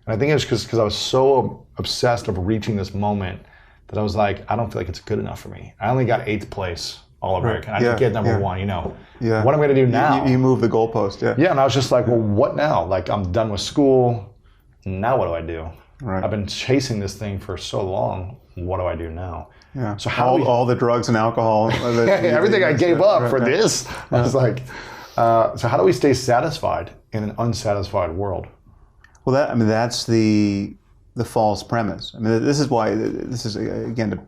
C: And I think it was because I was so obsessed of reaching this moment that I was like, I don't feel like it's good enough for me. I only got 8th place All-American. I didn't get number 1, What am I going to do now?
A: You move the goalpost,
C: Yeah, and I was just like, well, what now? Like, I'm done with school. Now what do I do? Right. I've been chasing this thing for so long. What do I do now?
A: Yeah. So all the drugs and alcohol,
C: everything I gave up for this. I was like, so how do we stay satisfied in an unsatisfied world?
A: Well, that's the false premise. I mean, this is why this is again.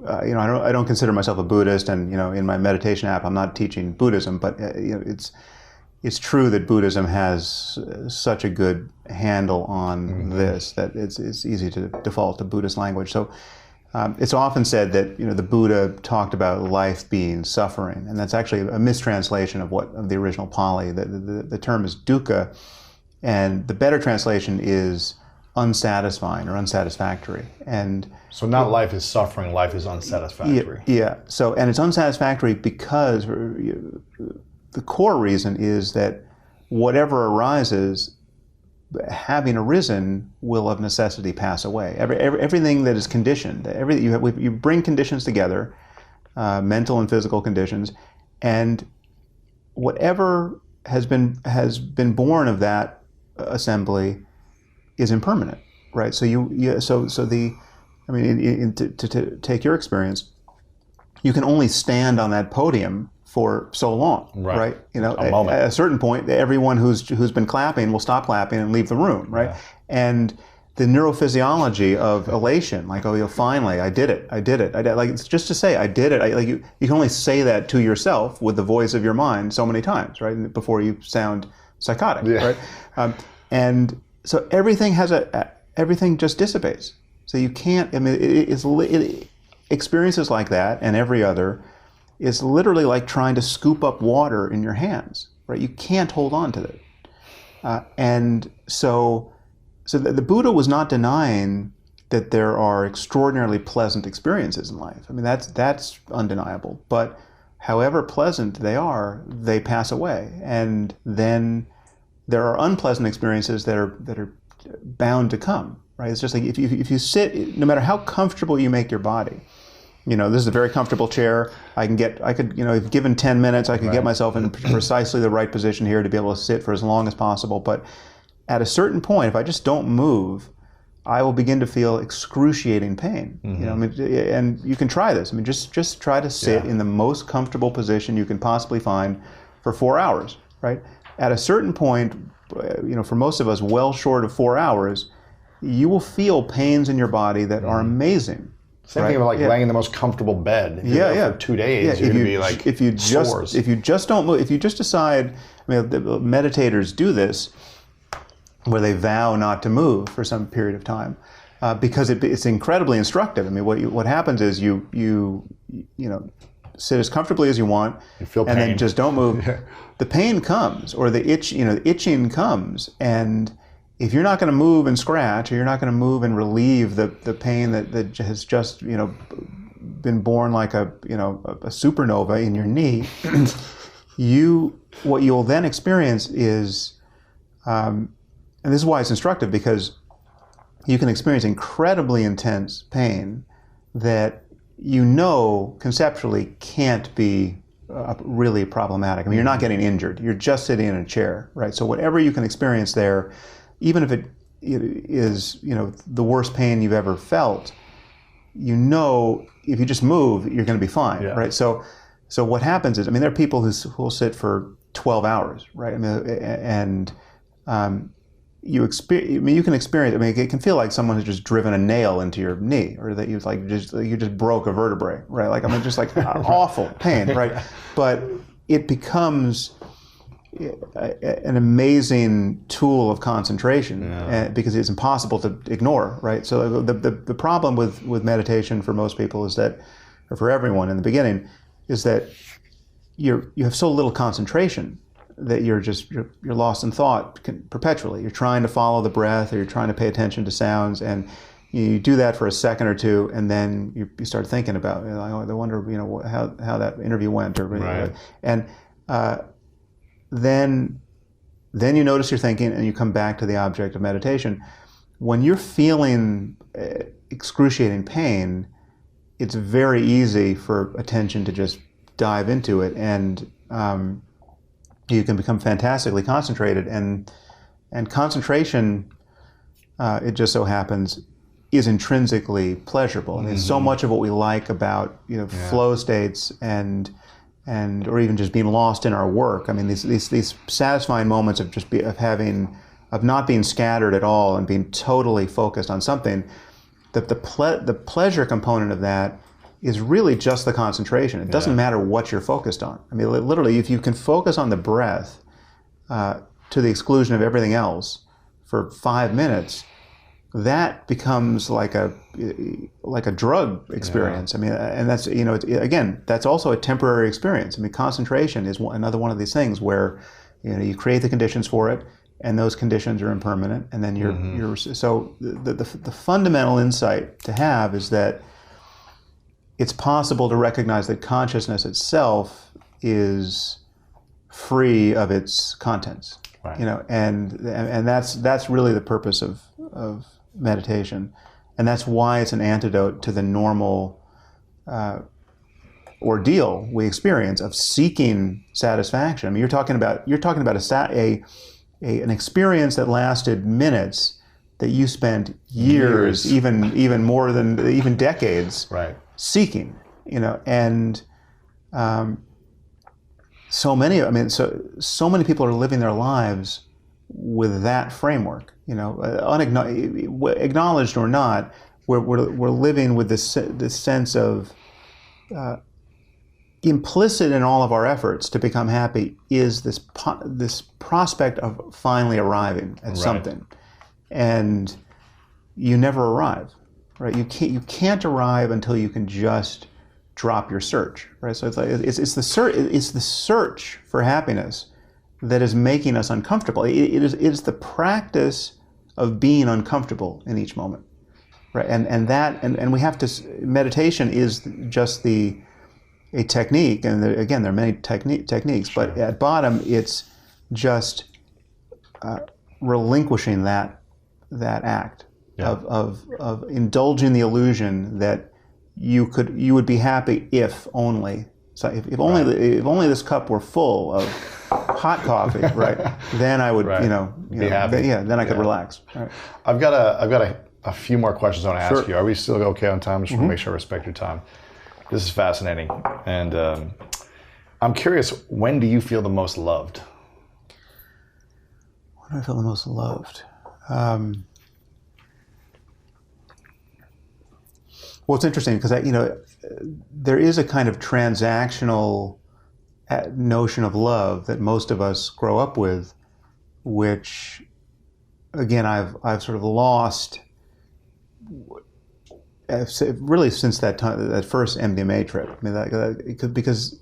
A: I don't consider myself a Buddhist, and in my meditation app, I'm not teaching Buddhism, but it's true that Buddhism has such a good handle on this that it's easy to default to Buddhist language. So it's often said that the Buddha talked about life being suffering, and that's actually a mistranslation of the original Pali. The term is dukkha, and the better translation is unsatisfying or unsatisfactory. And
C: so not life is suffering, life is unsatisfactory.
A: Yeah. So, and it's unsatisfactory because the core reason is that whatever arises, having arisen, will of necessity pass away. Everything that is conditioned, you bring conditions together, mental and physical conditions, and whatever has been born of that assembly is impermanent, right? So to take your experience, you can only stand on that podium for so long, right? At a certain point, everyone who's been clapping will stop clapping and leave the room, right? Yeah. And the neurophysiology of elation, like, oh, finally, I did it. Like, it's just to say, I did it. Like, you can only say that to yourself with the voice of your mind so many times, right? Before you sound psychotic, right? And so everything everything just dissipates. So you can't, I mean, experiences like that and every other is literally like trying to scoop up water in your hands, right? You can't hold on to it. And so the Buddha was not denying that there are extraordinarily pleasant experiences in life. I mean, that's undeniable. But however pleasant they are, they pass away. And then there are unpleasant experiences that are bound to come, right? It's just like if you sit, no matter how comfortable you make your body, this is a very comfortable chair. I could, if given 10 minutes, I could get myself in precisely the right position here to be able to sit for as long as possible. But at a certain point, if I just don't move, I will begin to feel excruciating pain. And you can try this. I mean, just try to sit in the most comfortable position you can possibly find for 4 hours, right? At a certain point, for most of us, well short of 4 hours, you will feel pains in your body that are amazing.
C: Same thing about laying in the most comfortable bed. For 2 days, you're going to be like sores.
A: If you just don't move, if you just decide, I mean, the meditators do this, where they vow not to move for some period of time, because it's incredibly instructive. I mean, what happens is you sit as comfortably as you want,
C: you feel pain,
A: and then just don't move. The pain comes, or the itching comes, and if you're not going to move and scratch, or you're not going to move and relieve the pain that has just been born like a supernova in your knee, what you'll then experience is, and this is why it's instructive, because you can experience incredibly intense pain that conceptually can't be really problematic. I mean, you're not getting injured. You're just sitting in a chair, right? So whatever you can experience there, even if it is, the worst pain you've ever felt, if you just move, you're going to be fine, right? So what happens is, I mean, there are people who will sit for 12 hours, right? I mean, and you can experience. I mean, it can feel like someone has just driven a nail into your knee, or that you just broke a vertebrae, right? Like, I mean, just like awful pain, right? But it becomes an amazing tool of concentration, because it's impossible to ignore, right? So the problem with meditation for most people is that, or for everyone in the beginning, is that you have so little concentration that you're lost in thought perpetually. You're trying to follow the breath, or you're trying to pay attention to sounds, and you do that for a second or two, and then you start thinking about, I wonder, how that interview went, or and then you notice you're thinking, and you come back to the object of meditation. When you're feeling excruciating pain, it's very easy for attention to just dive into it, and you can become fantastically concentrated, and concentration, it just so happens, is intrinsically pleasurable. I mean, so much of what we like about flow states and or even just being lost in our work. I mean, these satisfying moments of not being scattered at all and being totally focused on something. The pleasure component of that is really just the concentration. It doesn't matter what you're focused on. I mean, literally, if you can focus on the breath to the exclusion of everything else for 5 minutes, that becomes like a drug experience. I mean, and that's, again, that's also a temporary experience. I mean, concentration is another one of these things where you create the conditions for it, and those conditions are impermanent, and then you're so the fundamental insight to have is that it's possible to recognize that consciousness itself is free of its contents,
C: right.
A: And that's really the purpose of meditation, and that's why it's an antidote to the normal ordeal we experience of seeking satisfaction. I mean, you're talking about an experience that lasted minutes that you spent years. even more than even decades,
C: right,
A: seeking, and so many people are living their lives with that framework. Acknowledged or not, we're living with this sense of implicit in all of our efforts to become happy is this prospect of finally arriving at something, and you never arrive, right? You can't arrive until you can just drop your search, right? So it's the search for happiness that is making us uncomfortable. It is the practice of being uncomfortable in each moment, right? And we have to. Meditation is just a technique, and again, there are many techniques, sure. But at bottom, it's just relinquishing that act of indulging the illusion that you would be happy if only. So if only this cup were full of hot coffee, right? Then I would, be happy. Then I could relax. Right.
C: I've got a few more questions I want to ask you. Are we still okay on time? Just want to make sure I respect your time. This is fascinating, and I'm curious. When do you feel the most loved?
A: When do I feel the most loved? Well, it's interesting because there is a kind of transactional notion of love that most of us grow up with, which, again, I've sort of lost. Really, since that time, that first MDMA trip. I mean, because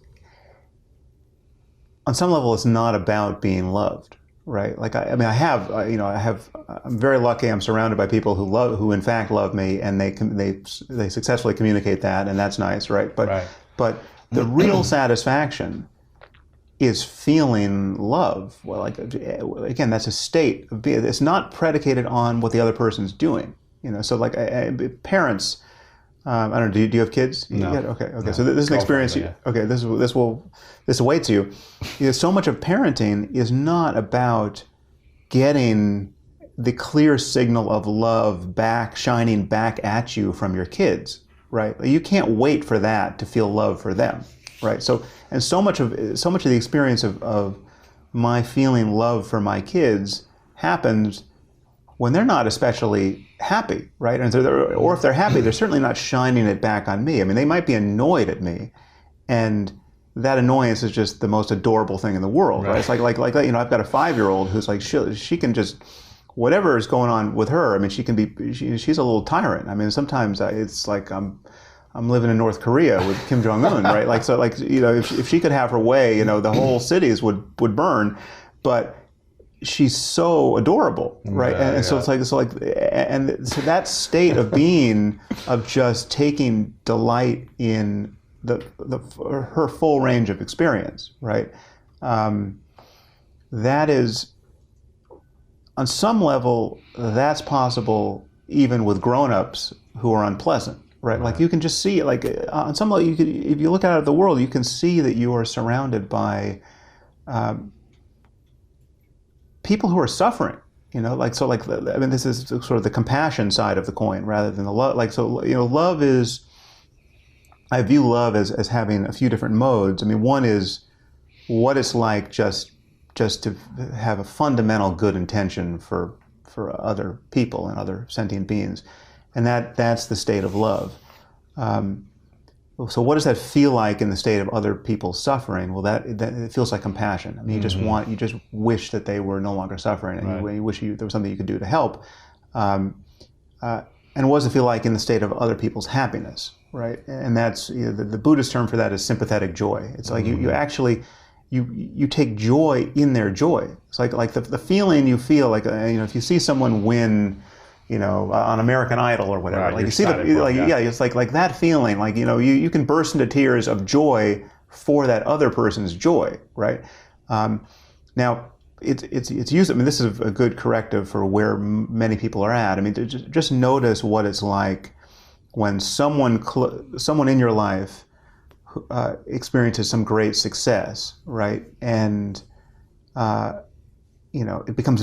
A: on some level, it's not about being loved, right? Like I'm very lucky. I'm surrounded by people who in fact love me, and they successfully communicate that, and that's nice, right? But the real satisfaction is feeling love. Well, again, that's a state of being. It's not predicated on what the other person's doing. So parents. I don't know. Do you have kids?
C: No.
A: Okay. No. So this is an experience. Okay. This awaits you. So much of parenting is not about getting the clear signal of love shining back at you from your kids, right? You can't wait for that to feel love for them, right? So much of the experience of my feeling love for my kids happens when they're not especially happy, right? Or if they're happy, they're certainly not shining it back on me. I mean, they might be annoyed at me, and that annoyance is just the most adorable thing in the world, right? It's like I've got a 5-year-old who's like she can just, whatever is going on with her. I mean, she's a little tyrant. I mean, sometimes it's like I'm living in North Korea with Kim Jong-un, right? If she could have her way, the whole cities would burn, but she's so adorable, right? So that state of being, of just taking delight in her full range of experience, right? That is, on some level, that's possible even with grown-ups who are unpleasant, right? Like you can just see, on some level, if you look out at the world, you can see that you are surrounded by people who are suffering, this is sort of the compassion side of the coin rather than the love. Love is, I view love as having a few different modes. I mean, one is what it's like just to have a fundamental good intention for other people and other sentient beings, and that's the state of love. So what does that feel like in the state of other people suffering? Well, that it feels like compassion. I mean, you just wish that they were no longer suffering, and you wish there was something you could do to help. And what does it feel like in the state of other people's happiness, right? And that's the Buddhist term for that is sympathetic joy. It's like you actually take joy in their joy. It's like the feeling you feel if you see someone win, on American Idol or whatever.
C: Right,
A: you see it's like that feeling. You can burst into tears of joy for that other person's joy, right? Now it's used. I mean, this is a good corrective for where many people are at. I mean, just notice what it's like when someone in your life experiences some great success, right? And it becomes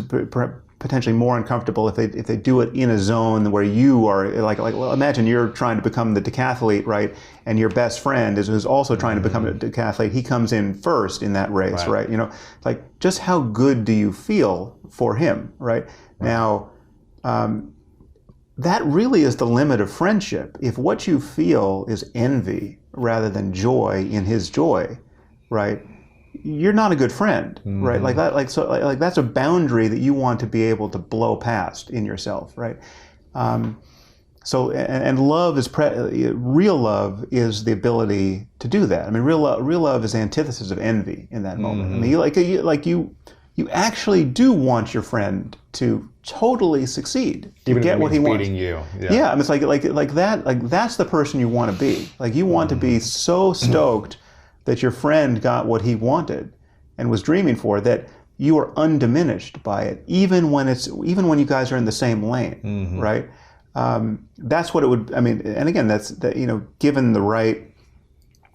A: potentially more uncomfortable if they do it in a zone where you are well, imagine you're trying to become the decathlete, right? And your best friend is also trying to become a decathlete. He comes in first in that race, right? You know, like just how good do you feel for him, right? Now, that really is the limit of friendship. If what you feel is envy rather than joy in his joy, right? You're not a good friend, right? Like that, like that's a boundary that you want to be able to blow past in yourself, right? So, and love is real love is the ability to do that. I mean, real love is the antithesis of envy in that moment. I mean, you actually do want your friend to totally succeed, to
C: Even
A: get what he wants.
C: beating you.
A: Yeah, I mean, it's like that. Like that's the person you want to be. Like you want to be so stoked that your friend got what he wanted and was dreaming for, that you are undiminished by it, even when you guys are in the same lane, right? That's what it would. I mean, and again, you know, given the right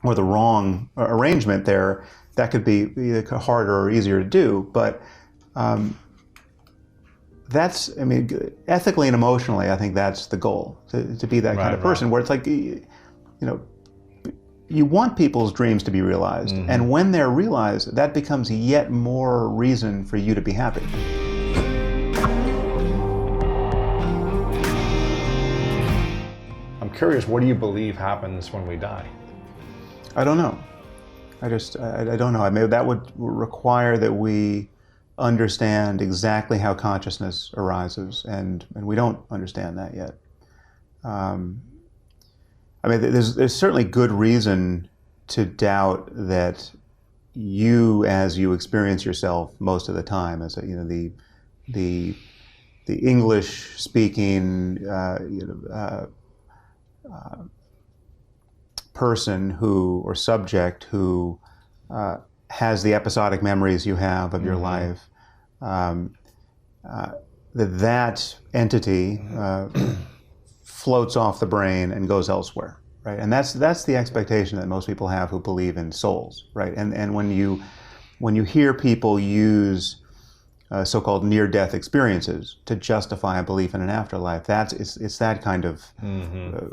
A: or the wrong arrangement there, that could be either harder or easier to do. But that's, I mean, ethically and emotionally, I think that's the goal, to be that kind of person where it's like, you know, you want people's dreams to be realized, and when they're realized, that becomes yet more reason for you to be happy.
C: I'm curious, what do you believe happens when we die?
A: I don't know. I don't know. I mean, that would require that we understand exactly how consciousness arises, and we don't understand that yet. I mean, there's certainly good reason to doubt that you, as you experience yourself most of the time, as you know, the English-speaking person or subject who has the episodic memories you have of your life, that entity floats off the brain and goes elsewhere, right? And that's the expectation that most people have who believe in souls, right? And when you hear people use so-called near-death experiences to justify a belief in an afterlife, it's that kind of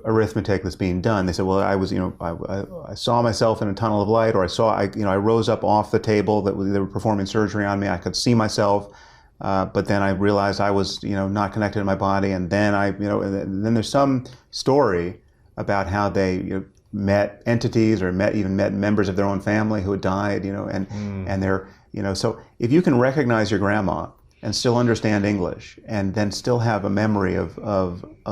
A: arithmetic that's being done. They say, well, I saw myself in a tunnel of light, or I rose up off the table that they were performing surgery on me. I could see myself. But then I realized I was, not connected to my body, and then and then there's some story about how they, met entities or met members of their own family who had died, and they're, so if you can recognize your grandma and still understand English, and then still have a memory of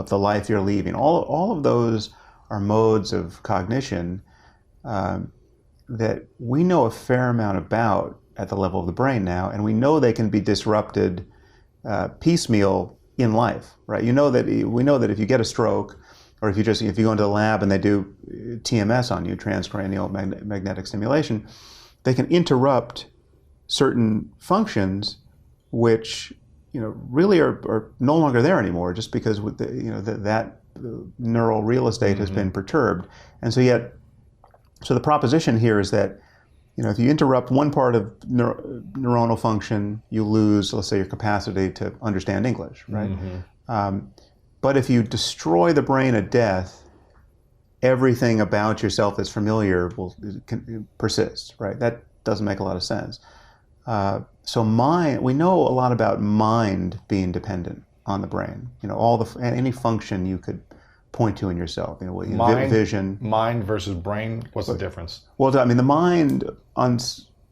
A: the life you're leaving, all of those are modes of cognition that we know a fair amount about at the level of the brain now, and we know they can be disrupted piecemeal in life, right? We know that if you get a stroke, or if you go into the lab and they do TMS on you, transcranial magnetic stimulation, they can interrupt certain functions which really are no longer there anymore, just because with that neural real estate has been perturbed. And so the proposition here is that if you interrupt one part of neuronal function, you lose, let's say, your capacity to understand English, right? But if you destroy the brain at death, everything about yourself that's familiar can persist, right? That doesn't make a lot of sense. So we know a lot about mind being dependent on the brain. Any function you could point to in yourself. Vision.
C: Mind versus brain. What's the difference?
A: Well, I mean, the mind on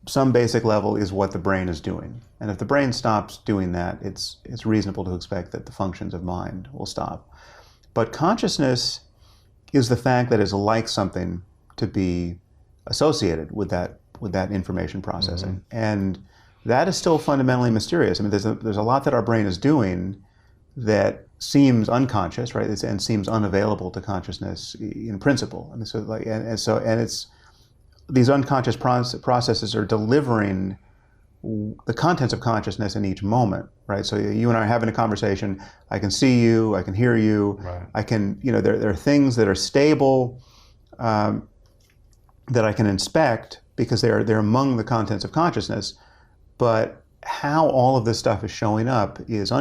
A: some basic level is what the brain is doing, and if the brain stops doing that, it's reasonable to expect that the functions of mind will stop. But consciousness is the fact that it's like something to be associated with that information processing, and that is still fundamentally mysterious. I mean, there's a lot that our brain is doing that seems unconscious, right? And seems unavailable to consciousness in principle. I mean, and it's these unconscious processes are delivering the contents of consciousness in each moment, right? So you and I are having a conversation. I can see you. I can hear you.
C: Right.
A: I can, there are things that are stable that I can inspect because they're among the contents of consciousness. But how all of this stuff is showing up is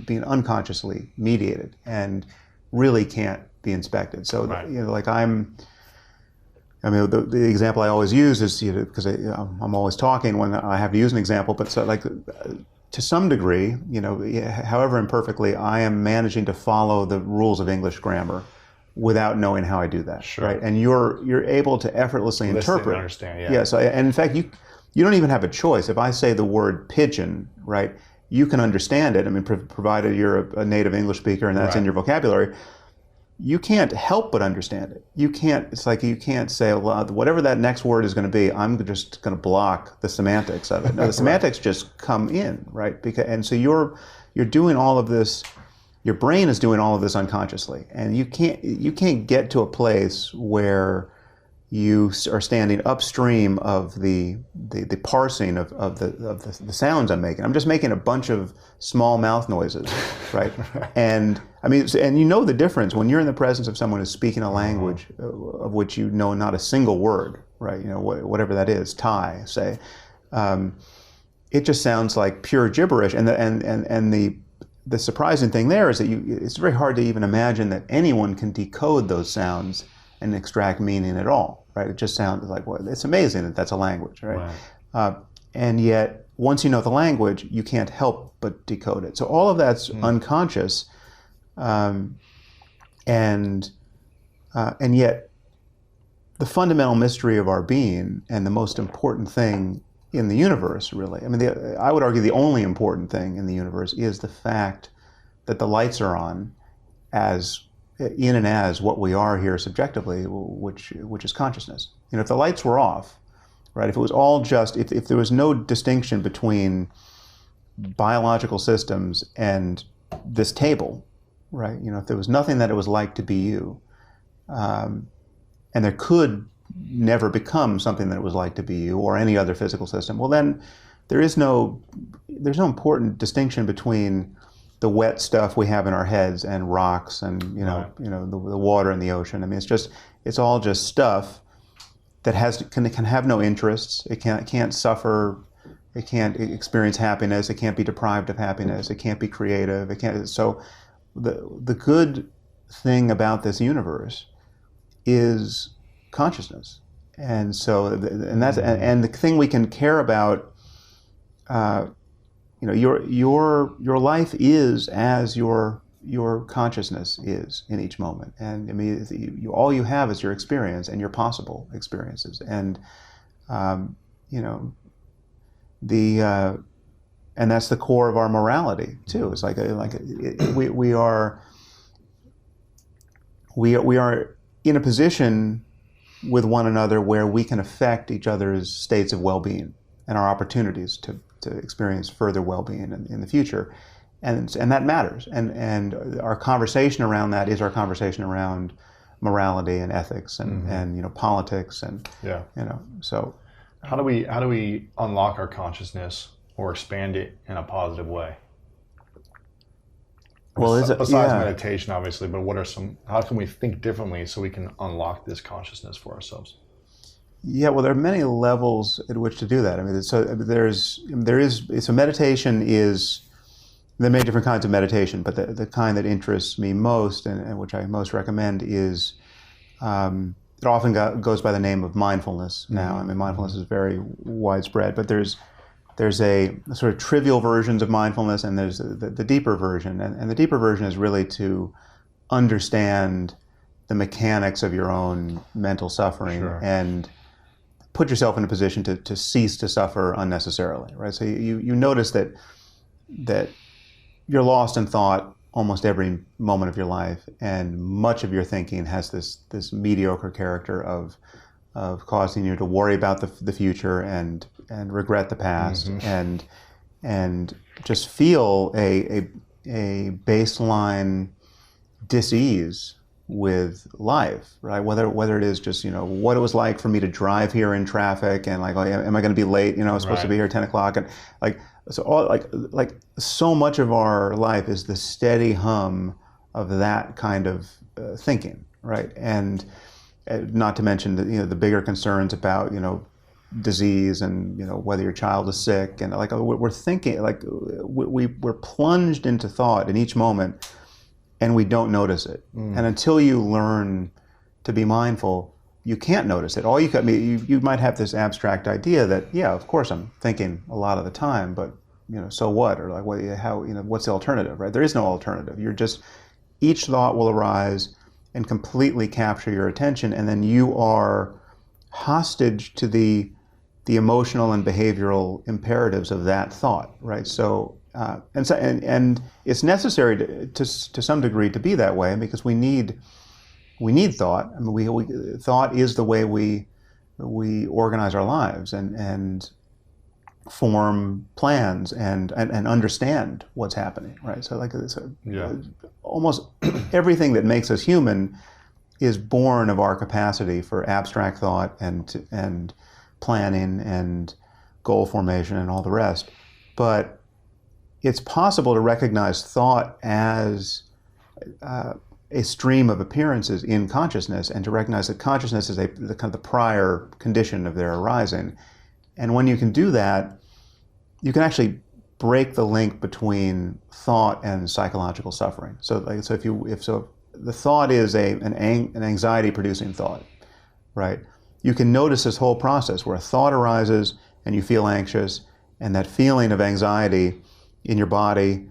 A: being unconsciously mediated and really can't be inspected. So
C: Right.
A: like I mean, the example I always use is, because I'm always talking when I have to use an example, but so like to some degree, however imperfectly, I am managing to follow the rules of English grammar without knowing how I do that.
C: Sure.
A: Right? And you're able to effortlessly
C: Listen and
A: interpret.
C: understand, yeah.
A: Yeah. So, and in fact, you don't even have a choice. If I say the word pigeon, right, you can understand it. I mean, provided you're a native English speaker and that's in your vocabulary, you can't help but understand it. It's like you can't say, well, whatever that next word is going to be, I'm just going to block the semantics of it. No, the semantics just come in, right? And so you're doing all of this. Your brain is doing all of this unconsciously, and you can't get to a place where you are standing upstream of the parsing of the sounds I'm making. I'm just making a bunch of small mouth noises, right? And I mean, and the difference when you're in the presence of someone who's speaking a language of which you know not a single word, right? Whatever that is, Thai, say. It just sounds like pure gibberish, and the surprising thing there is that it's very hard to even imagine that anyone can decode those sounds and extract meaning at all, right? It just sounds like, well, it's amazing that that's a language, right? And yet, once you know the language, you can't help but decode it. So all of that's unconscious, and yet the fundamental mystery of our being and the most important thing in the universe, really, I mean, I would argue the only important thing in the universe is the fact that the lights are on as what we are here subjectively, which is consciousness. If the lights were off, right? If it was all just, if there was no distinction between biological systems and this table, right? If there was nothing that it was like to be you, and there could never become something that it was like to be you or any other physical system, well then there's no important distinction between the wet stuff we have in our heads and rocks and the water and the ocean. I mean, it's all just stuff that can have no interests. It can't suffer. It can't experience happiness. It can't be deprived of happiness. It can't be creative. It can't. So the good thing about this universe is consciousness, and so and the thing we can care about. Your life is as your consciousness is in each moment, and I mean, all you have is your experience and your possible experiences, and and that's the core of our morality too. It's we are in a position with one another where we can affect each other's states of well-being and our opportunities to experience further well-being in the future, and that matters. And our conversation around that is our conversation around morality and ethics and politics and So
C: how do we unlock our consciousness or expand it in a positive way?
A: Well,
C: besides meditation, obviously, but how can we think differently so we can unlock this consciousness for ourselves?
A: Yeah, well, there are many levels at which to do that. I mean, meditation is, there are many different kinds of meditation, but the kind that interests me most and which I most recommend is, it often goes by the name of mindfulness now. I mean, mindfulness is very widespread, but there's a sort of trivial versions of mindfulness, and there's the deeper version. And the deeper version is really to understand the mechanics of your own mental suffering and put yourself in a position to cease to suffer unnecessarily, right? So you notice that you're lost in thought almost every moment of your life, and much of your thinking has this mediocre character of causing you to worry about the future and regret the past and just feel a baseline dis-ease with life, right? Whether it is just what it was like for me to drive here in traffic and am I going to be late? I was supposed to be here at 10 o'clock, and so much of our life is the steady hum of that kind of thinking, right? And not to mention the bigger concerns about disease and whether your child is sick, and like we're thinking, like we're plunged into thought in each moment, and we don't notice it. And until you learn to be mindful, you can't notice it. All you might have this abstract idea that, yeah, of course I'm thinking a lot of the time, but so what? Or like, what's the alternative, right? There is no alternative. Each thought will arise and completely capture your attention, and then you are hostage to the emotional and behavioral imperatives of that thought, right? So and it's necessary to some degree to be that way, because we need thought. I mean, thought is the way we organize our lives and form plans and understand what's happening, right? So like almost everything that makes us human is born of our capacity for abstract thought and planning and goal formation and all the rest. But it's possible to recognize thought as a stream of appearances in consciousness, and to recognize that consciousness is the kind of the prior condition of their arising. And when you can do that, you can actually break the link between thought and psychological suffering. So if the thought is an anxiety-producing thought, right? You can notice this whole process where a thought arises and you feel anxious, and that feeling of anxiety in your body,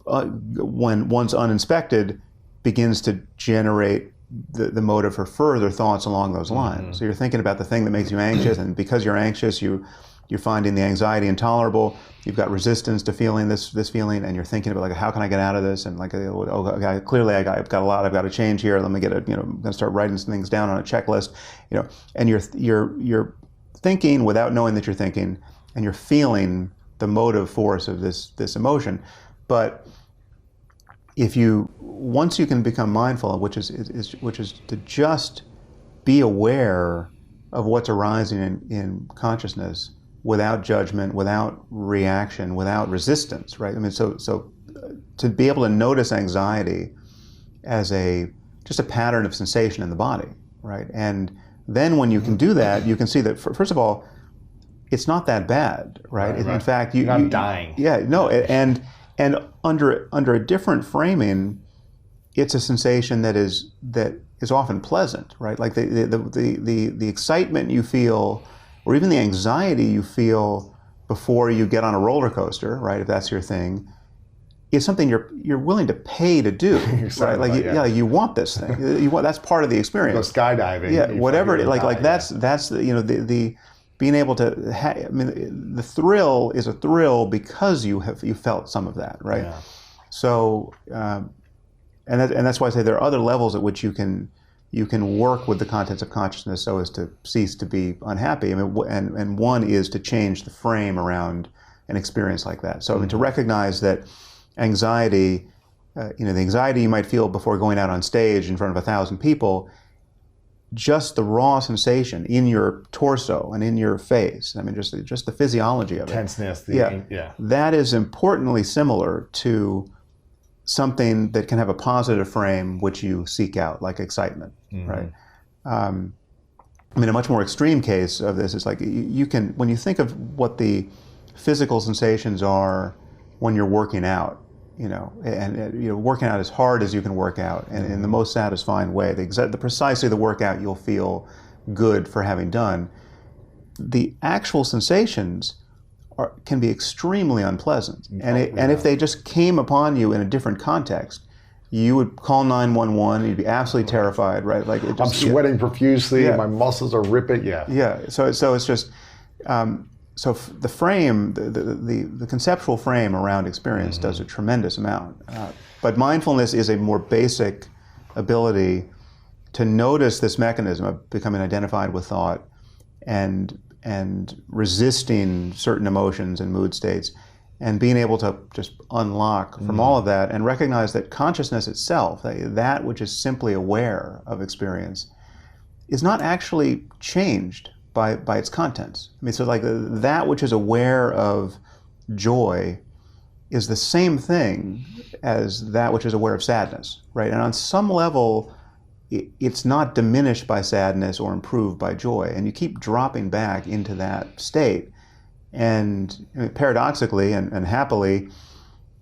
A: when once uninspected, begins to generate the motive for further thoughts along those lines. So you're thinking about the thing that makes you anxious, and because you're anxious, you're finding the anxiety intolerable. You've got resistance to feeling this feeling, and you're thinking about, like, how can I get out of this? And like, clearly I've got a lot I've got to change here. Let me get I'm going to start writing some things down on a checklist. And you're thinking without knowing that you're thinking, and you're feeling the motive force of this emotion. But once you can become mindful, which is to just be aware of what's arising in consciousness, without judgment, without reaction, without resistance, right? I mean, so to be able to notice anxiety as just a pattern of sensation in the body, right? And then when you can do that, you can see that, first of all, it's not that bad, right?
C: Right.
A: In fact,
C: you're not dying.
A: Yeah, no, and under a different framing, it's a sensation that is often pleasant, right? Like the excitement you feel, or even the anxiety you feel before you get on a roller coaster, right? If that's your thing, is something you're willing to pay to do, right? Like you want this thing. That's part of the experience.
C: Go skydiving.
A: Yeah, whatever. That's the being able to. I mean, the thrill is a thrill because you felt some of that, right? Yeah. So, and that's why I say there are other levels at which you can work with the contents of consciousness so as to cease to be unhappy. I mean, and one is to change the frame around an experience like that. So I mean, to recognize that anxiety, the anxiety you might feel before going out on stage in front of 1,000 people, just the raw sensation in your torso and in your face. I mean, just the physiology of it.
C: Tenseness.
A: That is importantly similar to something that can have a positive frame which you seek out, like excitement, right? I mean, a much more extreme case of this is like you can, when you think of what the physical sensations are when you're working out, and working out as hard as you can work out, and in the most satisfying way, precisely the workout you'll feel good for having done. The actual sensations can be extremely unpleasant, and if they just came upon you in a different context, you would call 911. You'd be absolutely terrified, right? Like
C: I'm sweating profusely. Yeah. My muscles are ripping. Yeah.
A: Yeah. So it's just. So the frame, the conceptual frame around experience does a tremendous amount. But mindfulness is a more basic ability to notice this mechanism of becoming identified with thought and resisting certain emotions and mood states, and being able to just unlock from all of that and recognize that consciousness itself, that which is simply aware of experience, is not actually changed by its contents. I mean, so like that which is aware of joy is the same thing as that which is aware of sadness, right? And on some level, it's not diminished by sadness or improved by joy. And you keep dropping back into that state. And paradoxically and happily,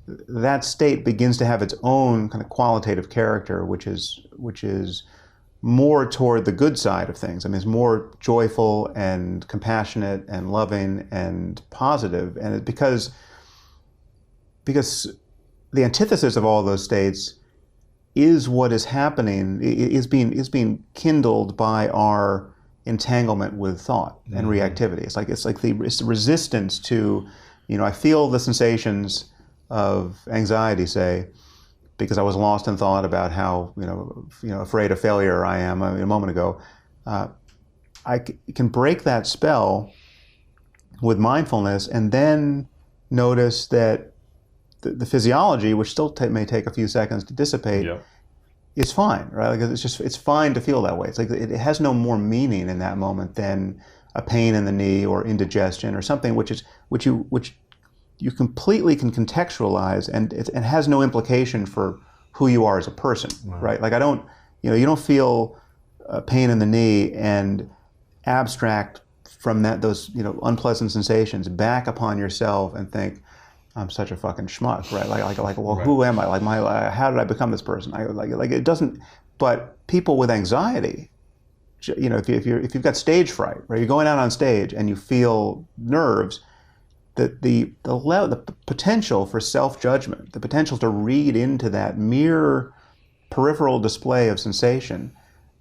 A: that state begins to have its own kind of qualitative character, which is more toward the good side of things. I mean, it's more joyful and compassionate and loving and positive. And because the antithesis of all those states is what is happening, is being kindled by our entanglement with thought and reactivity. It's the resistance to, I feel the sensations of anxiety, say, because I was lost in thought about how afraid of failure I am a moment ago. I can break that spell with mindfulness and then notice that the physiology, which still may take a few seconds to dissipate, is fine, right? Like it's fine to feel that way. It's like it has no more meaning in that moment than a pain in the knee or indigestion or something which you completely can contextualize and it has no implication for who you are as a person, right? Like you don't feel pain in the knee and abstract from those unpleasant sensations back upon yourself and think, I'm such a fucking schmuck, right? Well, who am I? How did I become this person? It doesn't. But people with anxiety, if you've got stage fright, right? You're going out on stage and you feel nerves. The potential for self-judgment, the potential to read into that mere peripheral display of sensation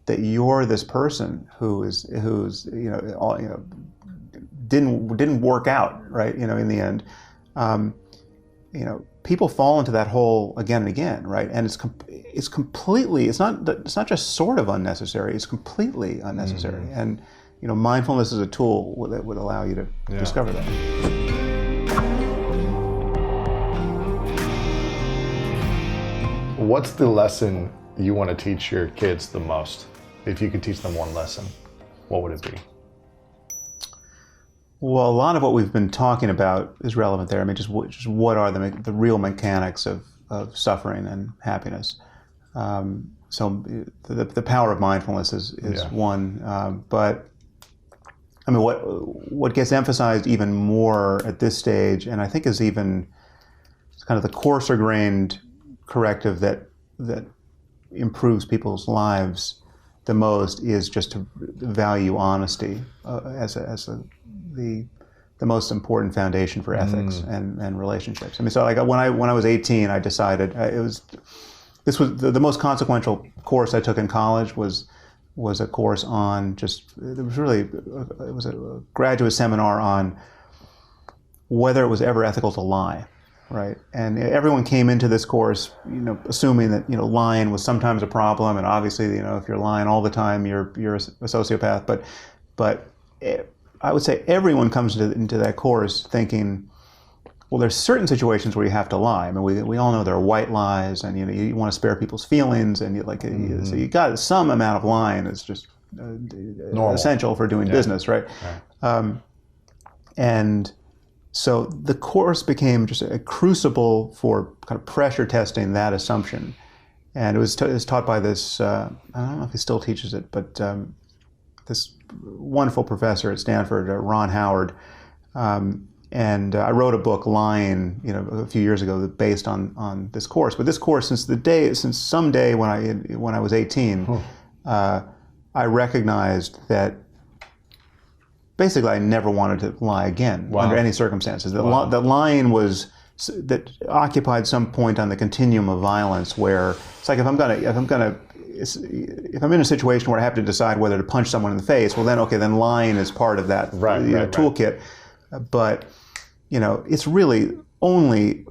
A: that you're this person who's didn't work out, right? In the end. People fall into that hole again and again, right? And it's completely, it's not just sort of unnecessary, it's completely unnecessary. And mindfulness is a tool that would allow you to discover that.
C: What's the lesson you want to teach your kids the most? If you could teach them one lesson, what would it be?
A: Well, a lot of what we've been talking about is relevant there. I mean, just what are the real mechanics of suffering and happiness? So the power of mindfulness is one. But I mean, what gets emphasized even more at this stage, and I think is even kind of the coarser grained corrective that improves people's lives the most, is just to value honesty as the most important foundation for ethics and relationships. I mean, so like when I was 18, I decided this was the most consequential course I took in college was a course on it was a graduate seminar on whether it was ever ethical to lie, right? And everyone came into this course, assuming that lying was sometimes a problem, and obviously if you're lying all the time, you're a sociopath. But I would say everyone comes into that course thinking, well, there's certain situations where you have to lie. I mean, we all know there are white lies, and you want to spare people's feelings, and so you got some amount of lying is just essential for doing business, right? And so the course became just a crucible for kind of pressure testing that assumption, and it was taught by this. I don't know if he still teaches it, but this wonderful professor at Stanford, Ron Howard, and I wrote a book, Lying, a few years ago, based on this course. But this course, since someday when I was 18, I recognized that basically I never wanted to lie again under any circumstances. That lying that occupied some point on the continuum of violence where it's like if I'm in a situation where I have to decide whether to punch someone in the face, well then lying is part of that toolkit. But it's really only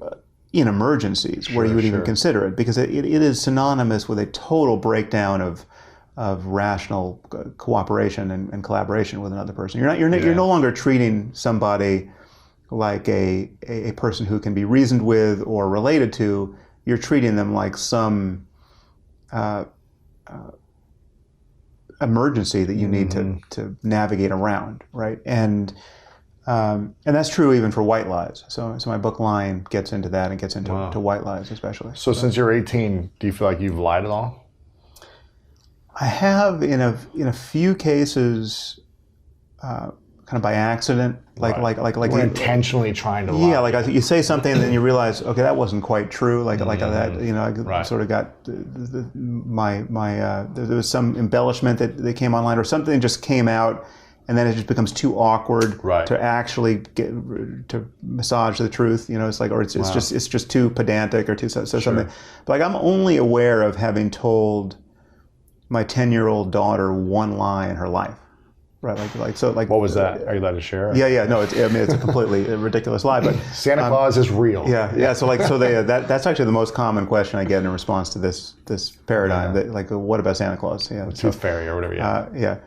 A: in emergencies where you would even consider it, because it is synonymous with a total breakdown of rational cooperation and collaboration with another person. You're no longer treating somebody like a person who can be reasoned with or related to. You're treating them like some emergency that you need to navigate around, right? And that's true even for white lies. So my book Lying gets into that and gets into to white lies especially.
C: So since you're 18, do you feel like you've lied at all?
A: I have in a few cases, kind of by accident, like
C: We're intentionally trying to lie.
A: Yeah, like you say something and then you realize, okay, that wasn't quite true. Like that, you know, I sort of got there was some embellishment that came online, or something just came out, and then it just becomes too awkward to actually to massage the truth. You know, it's like, or it's just too pedantic or too something. But like, I'm only aware of having told my 10-year-old daughter one lie in her life. Right, like
C: what was that? Are you allowed to share?
A: Yeah. No, it's a completely ridiculous lie. But
C: Santa Claus is real.
A: Yeah. So that's actually the most common question I get in response to this paradigm. That, like, what about Santa Claus? Yeah,
C: Tooth Fairy or whatever.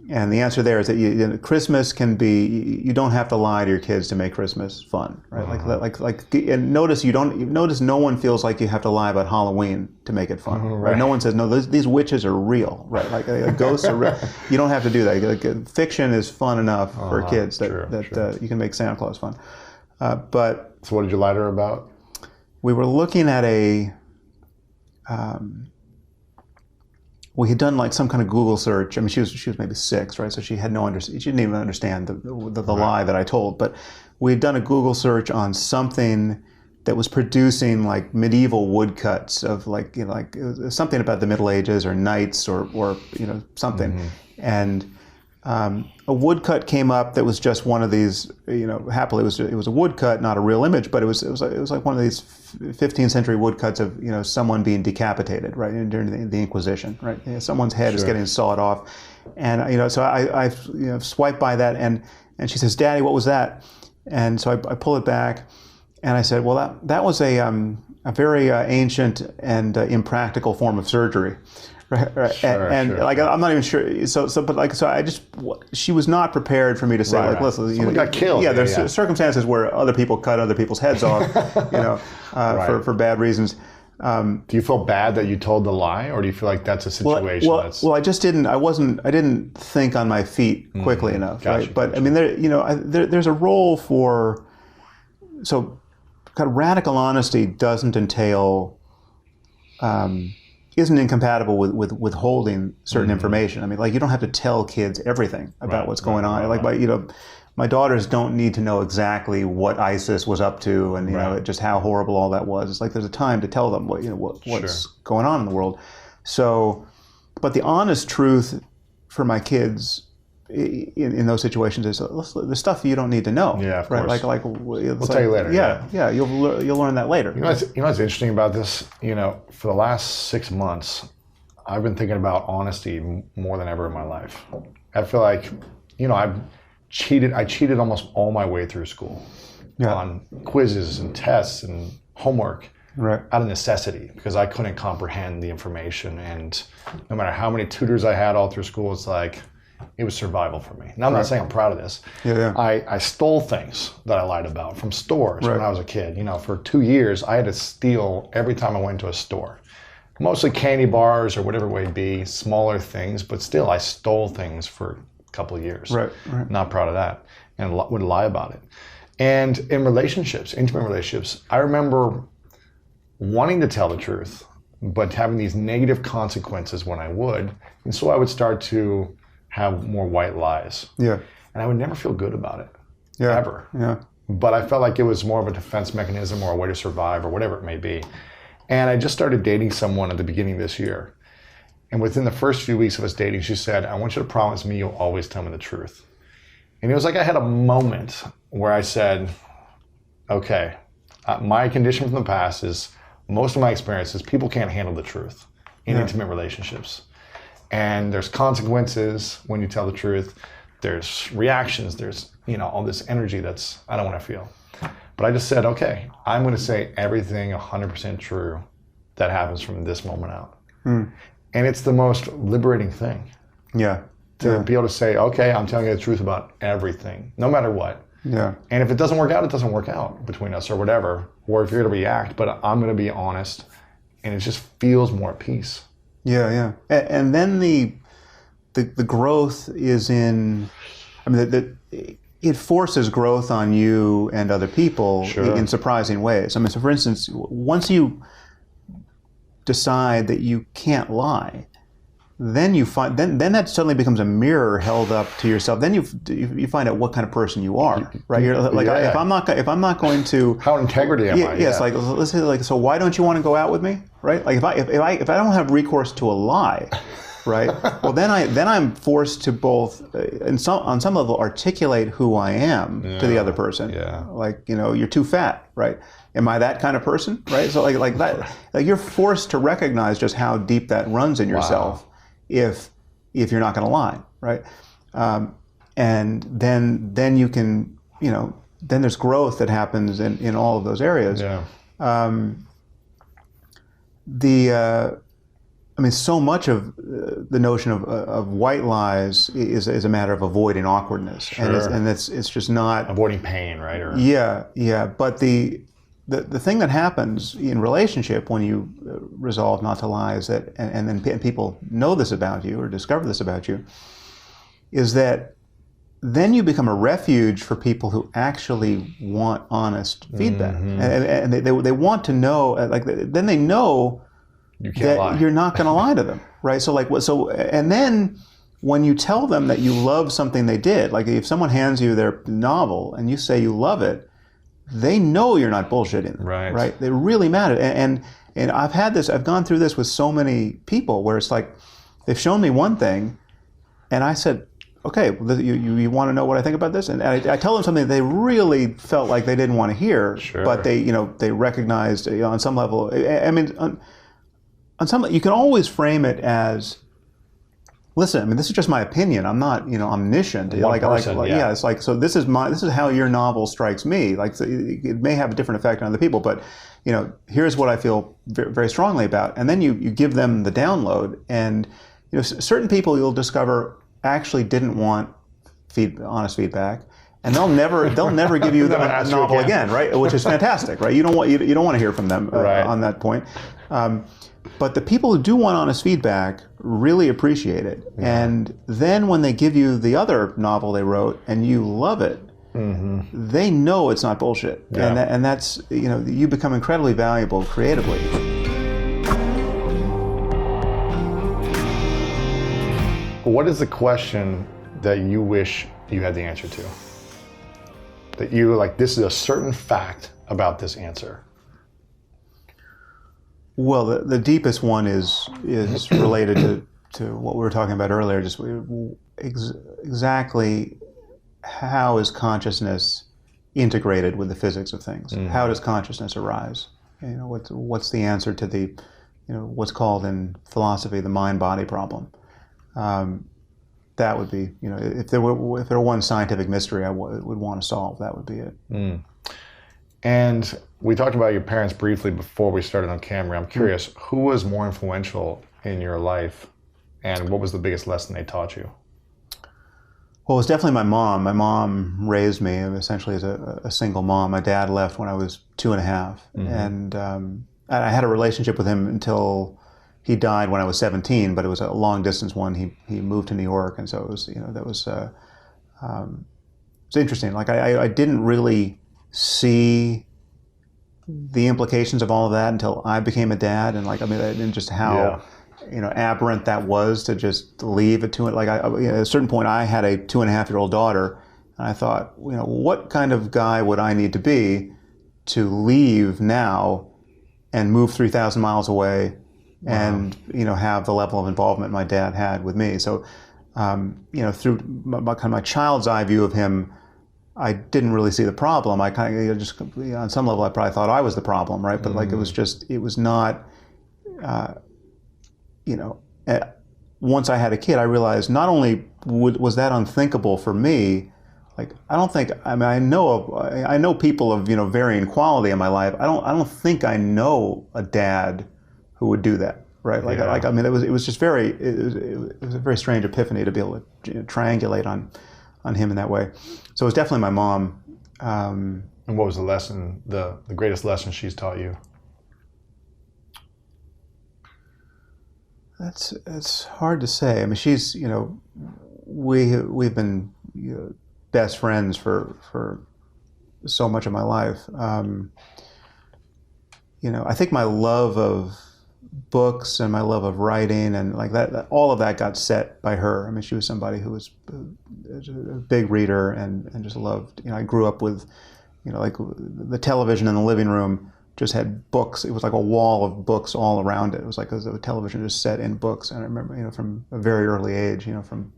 A: And the answer there is that Christmas can be. You don't have to lie to your kids to make Christmas fun, right? And notice no one feels like you have to lie about Halloween to make it fun. Right? No one says no. These witches are real, right? Like ghosts are real. You don't have to do that. Like, fiction is fun enough for kids that you can make Santa Claus fun. But
C: so, what did you lie to her about?
A: We were looking at a. We had done like some kind of Google search. I mean, she was maybe 6, right? So she had she didn't even understand the lie that I told. But we had done a Google search on something that was producing like medieval woodcuts of like it was something about the Middle Ages or knights or something, and a woodcut came up that was just one of these. Happily it was a woodcut, not a real image, but it was like one of these 15th century woodcuts of someone being decapitated, right, during the Inquisition, right? Someone's head is getting sawed off, and so I swiped by that, and she says, "Daddy, what was that?" And so I pull it back, and I said, "Well, that was a very ancient and impractical form of surgery." Right.
C: Sure.
A: I'm not even sure. She was not prepared for me to say, listen,
C: someone got killed.
A: Yeah, there's circumstances where other people cut other people's heads off, for bad reasons.
C: Do you feel bad that you told the lie, or do you feel like that's a situation?
A: Well, I just didn't. I didn't think on my feet quickly enough, right? But I mean, there's a role for. So, kind of radical honesty doesn't entail. Isn't incompatible with withholding certain information. I mean, like, you don't have to tell kids everything about what's going on. My daughters don't need to know exactly what ISIS was up to and just how horrible all that was. It's like there's a time to tell them what's going on in the world. So, but the honest truth for my kids in those situations is the stuff you don't need to know.
C: Yeah, of
A: right.
C: Course.
A: We'll
C: tell you later.
A: Yeah. You'll learn that later.
C: You know what's interesting about this? For the last 6 months, I've been thinking about honesty more than ever in my life. I feel like, I've cheated. I cheated almost all my way through school on quizzes and tests and homework.
A: Right.
C: Out of necessity, because I couldn't comprehend the information, and no matter how many tutors I had all through school, it's like. It was survival for me. Now, I'm not saying I'm proud of this. I stole things that I lied about from stores when I was a kid. For 2 years, I had to steal every time I went to a store. Mostly candy bars or whatever it may be, smaller things, but still, I stole things for a couple of years.
A: Right.
C: Not proud of that, and would lie about it. And in relationships, intimate relationships, I remember wanting to tell the truth, but having these negative consequences when I would. And so I would start to have more white lies. Yeah. And I would never feel good about it. Yeah. Ever. Yeah. But I felt like it was more of a defense mechanism or a way to survive or whatever it may be. And I just started dating someone at the beginning of this year. And within the first few weeks of us dating, she said, "I want you to promise me you'll always tell me the truth." And it was like I had a moment where I said, okay, my condition from the past is most of my experiences, people can't handle the truth in intimate relationships. And there's consequences when you tell the truth. There's reactions. There's, all this energy that's I don't want to feel. But I just said, okay, I'm going to say everything 100% true that happens from this moment out. And it's the most liberating thing. Yeah. To be able to say, okay, I'm telling you the truth about everything, no matter what. Yeah. And if it doesn't work out, it doesn't work out between us or whatever. Or if you're going to react, but I'm going to be honest. And it just feels more at peace. Yeah. And then the growth is in, it forces growth on you and other people in surprising ways. So for instance, once you decide that you can't lie,
A: then you find then that suddenly becomes a mirror held up to yourself. Then you find out what kind of person you are, right? You're like, if I'm not going to,
C: how integrity am I?
A: Yes, like let's say, like, so why don't you want to go out with me, right? Like if I don't have recourse to a lie, right? Well, then I'm forced to both, on some level, articulate who I am to the other person.
C: Yeah.
A: Like, you're too fat, right? Am I that kind of person, right? So like that, like you're forced to recognize just how deep that runs in yourself. Wow. If you're not going to lie, right? And then you can, then there's growth that happens in all of those areas.
C: Yeah.
A: So much of the notion of white lies is a matter of avoiding awkwardness,
C: sure.
A: and it's just not
C: avoiding pain, right? Or...
A: Yeah. But the thing that happens in relationship when you resolve not to lie is that, and then people know this about you or discover this about you, is that then you become a refuge for people who actually want honest feedback, and they want to know, like, then they know that you're not going to lie to them, right? So and then when you tell them that you love something they did, like if someone hands you their novel and you say you love it, they know you're not bullshitting them, right? They really matter. And I've gone through this with so many people where it's like, they've shown me one thing, and I said, okay, you want to know what I think about this? And I tell them something they really felt like they didn't want to hear,
C: sure.
A: But they recognized, on some level. I mean, on some, you can always frame it as, listen, this is just my opinion. I'm not, omniscient.
C: Yeah,
A: it's like, so this is how your novel strikes me. Like, so it may have a different effect on other people, but, here's what I feel very, very strongly about. And then you give them the download, and, certain people you'll discover actually didn't want honest feedback, and they'll never give you the novel again, right? Which is fantastic, right? You don't want to hear from them on that point. But the people who do want honest feedback really appreciate it. Yeah. And then when they give you the other novel they wrote and you love it, they know it's not bullshit. Yeah. And that's, you become incredibly valuable creatively.
C: What is the question that you wish you had the answer to? That you like, this is a certain fact about this answer?
A: Well, the deepest one is related to what we were talking about earlier. Just exactly how is consciousness integrated with the physics of things? How does consciousness arise? What's the answer to the, what's called in philosophy the mind-body problem? That would be, if there were one scientific mystery I would want to solve, that would be it.
C: And we talked about your parents briefly before we started on camera. I'm curious, who was more influential in your life, and what was the biggest lesson they taught you?
A: Well, it was definitely my mom. My mom raised me essentially as a single mom. My dad left when I was 2.5, and I had a relationship with him until he died when I was 17. But it was a long distance one. He moved to New York, and so it was it's interesting. Like I didn't really see the implications of all of that until I became a dad, and just how aberrant that was to just leave at at a certain point I had a 2.5-year-old daughter, and I thought, what kind of guy would I need to be to leave now and move 3,000 miles away and have the level of involvement my dad had with me. So through my child's eye view of him, I didn't really see the problem. I kind of just, on some level, I probably thought I was the problem, right? But it was not, once I had a kid, I realized not only was that unthinkable for me, I know people of, varying quality in my life. I don't think I know a dad who would do that, right? It was just it was a very strange epiphany to be able to triangulate on him in that way. So it was definitely my mom.
C: And what was the lesson, the greatest lesson she's taught you?
A: It's hard to say. I mean, she's, we've been best friends for so much of my life. I think my love books and my love of writing and like that, all of that got set by her. I mean, she was somebody who was a big reader and just loved, I grew up with, like the television in the living room just had books. It was like a wall of books all around it. It was like a television just set in books. And I remember, from a very early age, from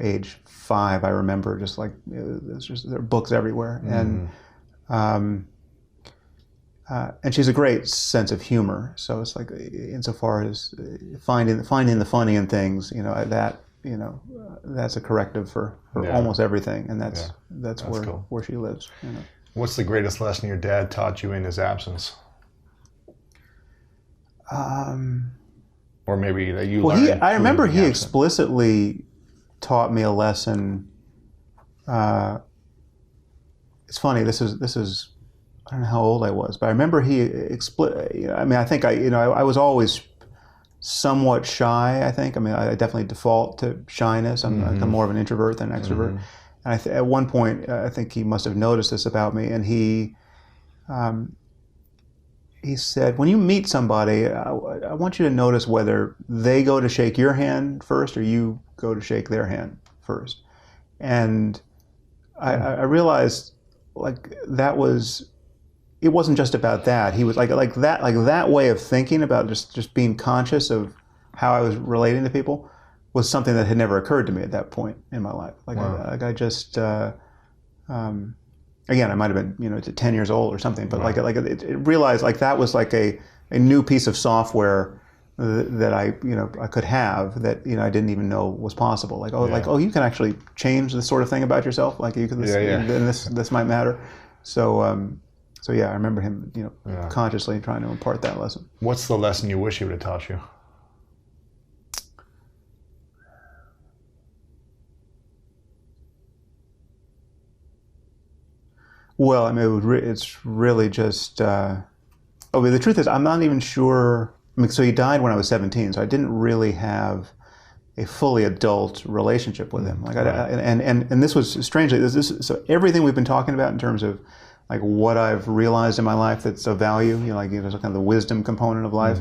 A: age 5, I remember just like there are books everywhere. And she's a great sense of humor. So it's like insofar as finding the funny in things, that's a corrective for almost everything. And that's where
C: cool.
A: where she lives.
C: What's the greatest lesson your dad taught you in his absence? Or maybe that you learned.
A: I remember he explicitly taught me a lesson. It's funny. This is I don't know how old I was, but I remember he I think I was always somewhat shy. I think. I definitely default to shyness. I'm more of an introvert than an extrovert.
C: Mm-hmm.
A: And at one point, I think he must have noticed this about me, and he said, when you meet somebody, I want you to notice whether they go to shake your hand first or you go to shake their hand first. And I realized it wasn't just about that. He was like that way of thinking about just being conscious of how I was relating to people was something that had never occurred to me at that point in my life.
C: Wow.
A: I just again, I might have been 10 years old or something, but
C: Wow.
A: it realized that was like a new piece of software that I could have that I didn't even know was possible. You can actually change this sort of thing about yourself. Like you can then this might matter. So I remember him consciously trying to impart that lesson.
C: What's the lesson you wish he would have taught you?
A: Well, it's really just. The truth is, I'm not even sure. So he died when I was 17, so I didn't really have a fully adult relationship with him. And this was strangely so everything we've been talking about in terms of like what I've realized in my life that's of value, kind of the wisdom component of life,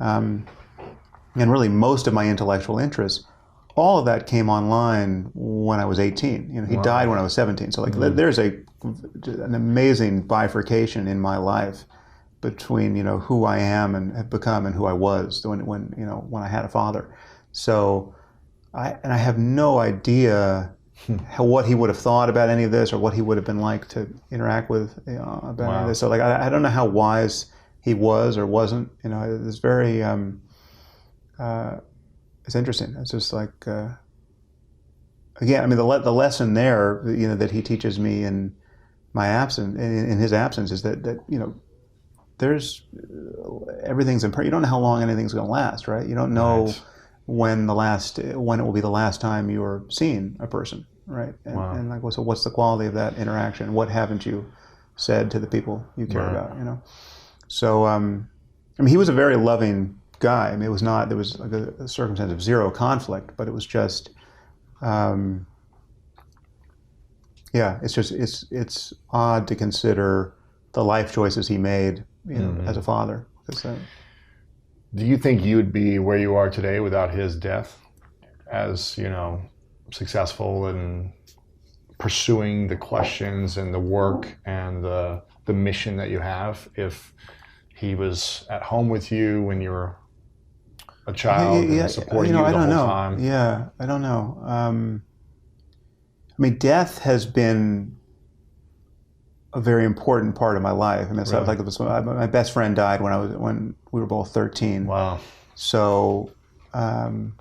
A: and really most of my intellectual interests. All of that came online when I was 18. He died when I was 17. So there's an amazing bifurcation in my life between who I am and have become and who I was when I had a father. So I have no idea what he would have thought about any of this or what he would have been like to interact with about any of this. So I don't know how wise he was or wasn't. It's very it's interesting. It's just again, the lesson there, that he teaches me in my absence, in his absence, is that there's everything's impermanent. You don't know how long anything's going to last, right? You don't know when it will be the last time you're seeing a person, right? And so what's the quality of that interaction? What haven't you said to the people you care about? So he was a very loving guy. It was not. There was like a circumstance of zero conflict, but it was just. It's odd to consider the life choices he made, as a father.
C: Do you think you would be where you are today without his death, as successful in pursuing the questions and the work and the mission that you have, if he was at home with you when you were a child and supporting you the whole time?
A: Yeah, I don't know. Death has been a very important part of my life. My best friend died when we were both 13.
C: Wow.
A: So, and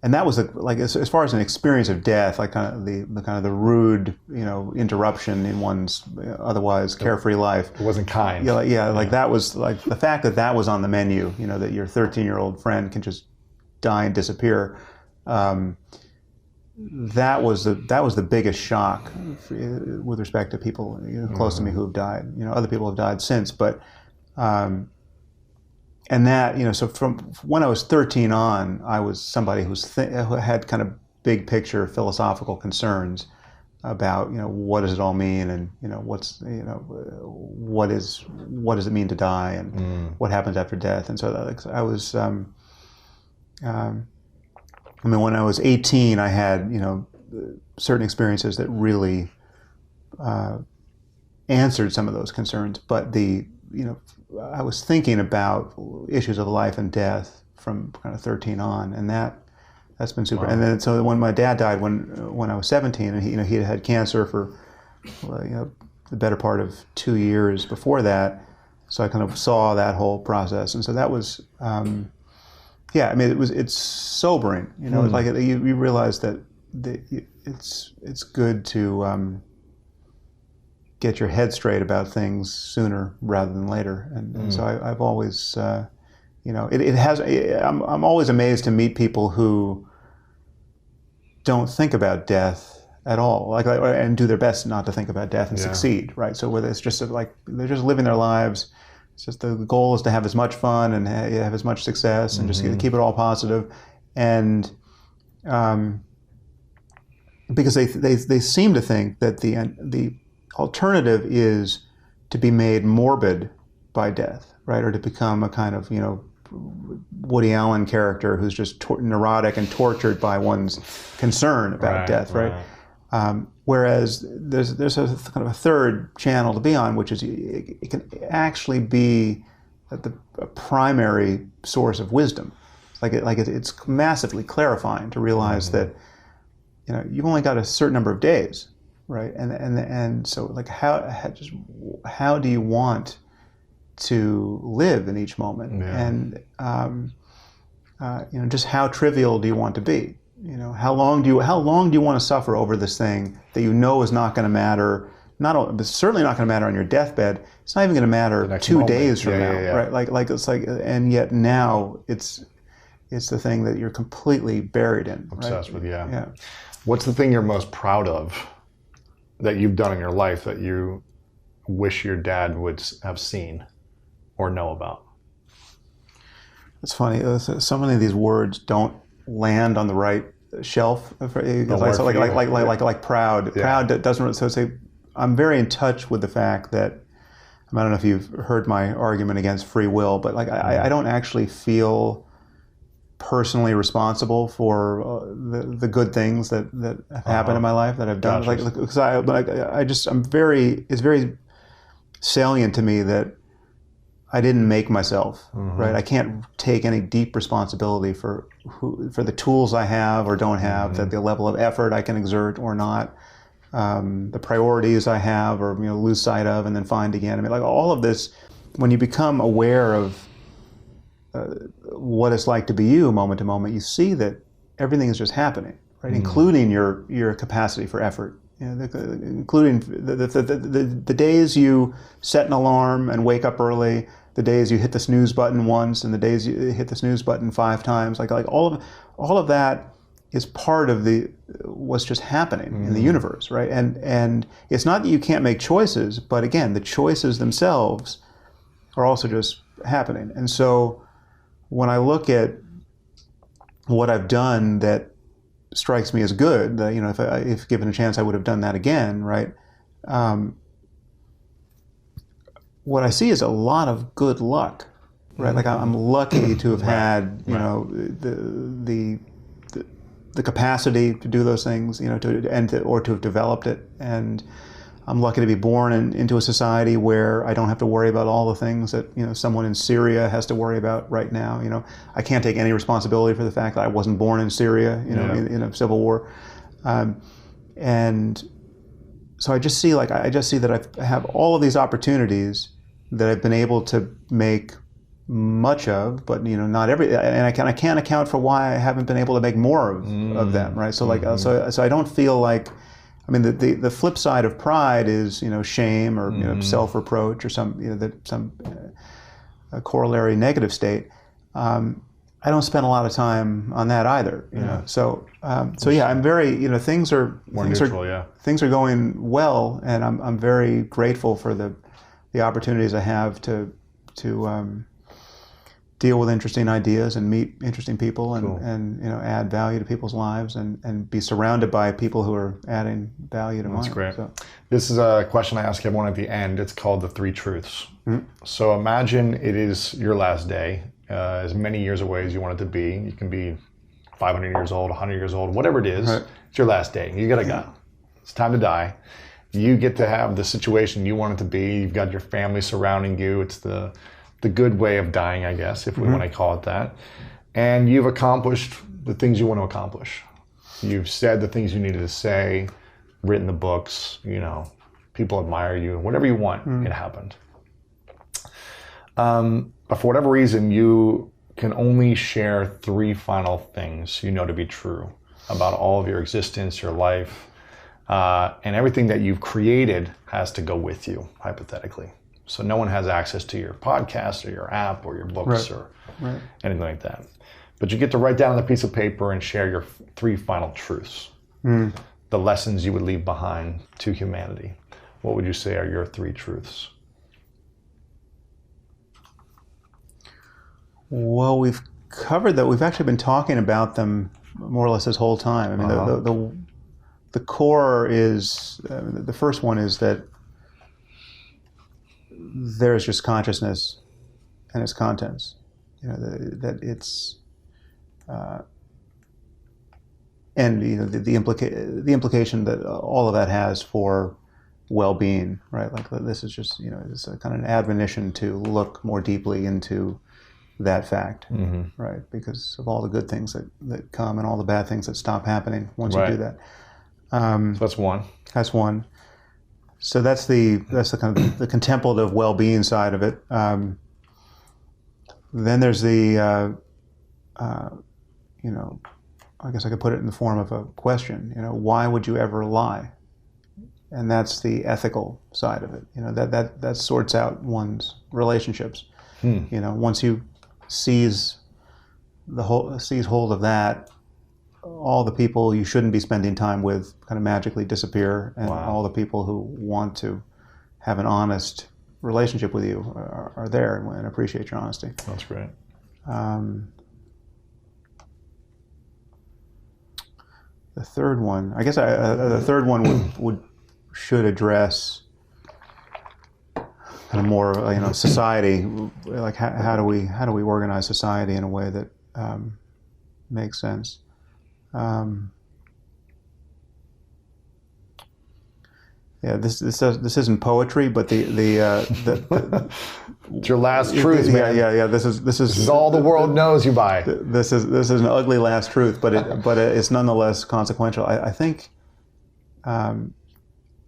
A: that was as far as an experience of death, kind of the rude, interruption in one's otherwise carefree life.
C: It wasn't kind.
A: That was the fact that was on the menu. That your 13-year-old friend can just die and disappear. That was the biggest shock with respect to people close to me who have died. Other people have died since, but and that so from when I was 13 on, I was somebody who had kind of big picture philosophical concerns about, what does it all mean, and what does it mean to die, and what happens after death. And so I was, when I was 18, I had certain experiences that really answered some of those concerns. But I was thinking about issues of life and death from kind of 13 on, and that's been super. Wow. And then so when my dad died when I was 17, and he had had cancer for the better part of 2 years before that, so I kind of saw that whole process, and so that was it's sobering. It's like you realize that it's good to get your head straight about things sooner rather than later, and so I've always I'm always amazed to meet people who don't think about death at all, and do their best not to think about death and succeed, right? So whether it's just like they're just living their lives, it's just the goal is to have as much fun and have as much success and just keep it all positive, and because they seem to think that the alternative is to be made morbid by death, right, or to become a kind of Woody Allen character who's just neurotic and tortured by one's concern about death, right? Whereas there's a kind of a third channel to be on, which is it can actually be a primary source of wisdom. It's massively clarifying to realize that you've only got a certain number of days, right? And so how do you want to live in each moment, and just how trivial do you want to be? How long do you want to suffer over this thing that is not going to matter? It's certainly not going to matter on your deathbed. It's not even going to matter 2 days from now, right? And yet now it's the thing that you're completely buried in,
C: obsessed with. Yeah. What's the thing you're most proud of that you've done in your life that you wish your dad would have seen or know about?
A: It's funny. So many of these words don't land on the right shelf. Like proud. Yeah. Proud doesn't. So I'm very in touch with the fact that I don't know if you've heard my argument against free will, but I don't actually feel personally responsible for the good things that have happened in my life that I've done. Gotcha. It's very salient to me that I didn't make myself, right? I can't take any deep responsibility for the tools I have or don't have, that the level of effort I can exert or not, the priorities I have or lose sight of and then find again. All of this, when you become aware of what it's like to be you moment to moment, you see that everything is just happening, right? Including your capacity for effort. Including the days you set an alarm and wake up early, the days you hit the snooze button once, and the days you hit the snooze button 5 times. All of that is part of what's just happening in the universe, right? And it's not that you can't make choices, but again, the choices themselves are also just happening. And so when I look at what I've done that strikes me as good, if given a chance, I would have done that again, right? What I see is a lot of good luck, right? I'm lucky to have had, the capacity to do those things, or to have developed it, and I'm lucky to be born into a society where I don't have to worry about all the things that someone in Syria has to worry about right now. I can't take any responsibility for the fact that I wasn't born in Syria, in a civil war, and so I just see that I have all of these opportunities that I've been able to make much of, but not every, and I can't account for why I haven't been able to make more of them, right? So so I don't feel like. The flip side of pride is shame or self-reproach or some corollary negative state. I don't spend a lot of time on that either. So I'm very things are going well, and I'm very grateful for the opportunities I have to deal with interesting ideas and meet interesting people and,
C: Cool.
A: and add value to people's lives and be surrounded by people who are adding value to mine.
C: That's great.
A: So,
C: This is a question I ask everyone at the end. It's called the 3 truths. So imagine it is your last day, as many years away as you want it to be. You can be 500 years old, 100 years old, whatever it is.
A: Right.
C: It's your last day. You gotta go. It's time to die. You get to have the situation you want it to be. You've got your family surrounding you. It's the good way of dying, I guess, if we want to call it that. And you've accomplished the things you want to accomplish. You've said the things you needed to say, written the books, people admire you, whatever you want, it happened. But for whatever reason, you can only share 3 final things you know to be true about all of your existence, your life, and everything that you've created has to go with you, hypothetically. So no one has access to your podcast or your app or your books or anything like that. But you get to write down on a piece of paper and share your 3 final truths, the lessons you would leave behind to humanity. What would you say are your 3 truths?
A: well, we've covered that. We've actually been talking about them more or less this whole time. I mean, the core is, the first one is that there's just consciousness and its contents. That it's, and the implication that all of that has for well-being, right? Like this is just it's a kind of an admonition to look more deeply into that fact, right? Because of all the good things that come and all the bad things that stop happening once you do that.
C: So that's one.
A: That's one. So that's the kind of the contemplative well-being side of it. Then there's the I guess I could put it in the form of a question. Why would you ever lie? And that's the ethical side of it. That sorts out one's relationships. Once you seize hold of that, all the people you shouldn't be spending time with kind of magically disappear, and all the people who want to have an honest relationship with you are there and appreciate your honesty.
C: That's great.
A: The third one, I guess, the third one should address kind of more, society. Like how do we organize society in a way that makes sense? This isn't poetry, but the
C: it's your last truth, man.
A: Yeah. This is
C: all the world knows you by.
A: This is an ugly last truth, but it's nonetheless consequential. I think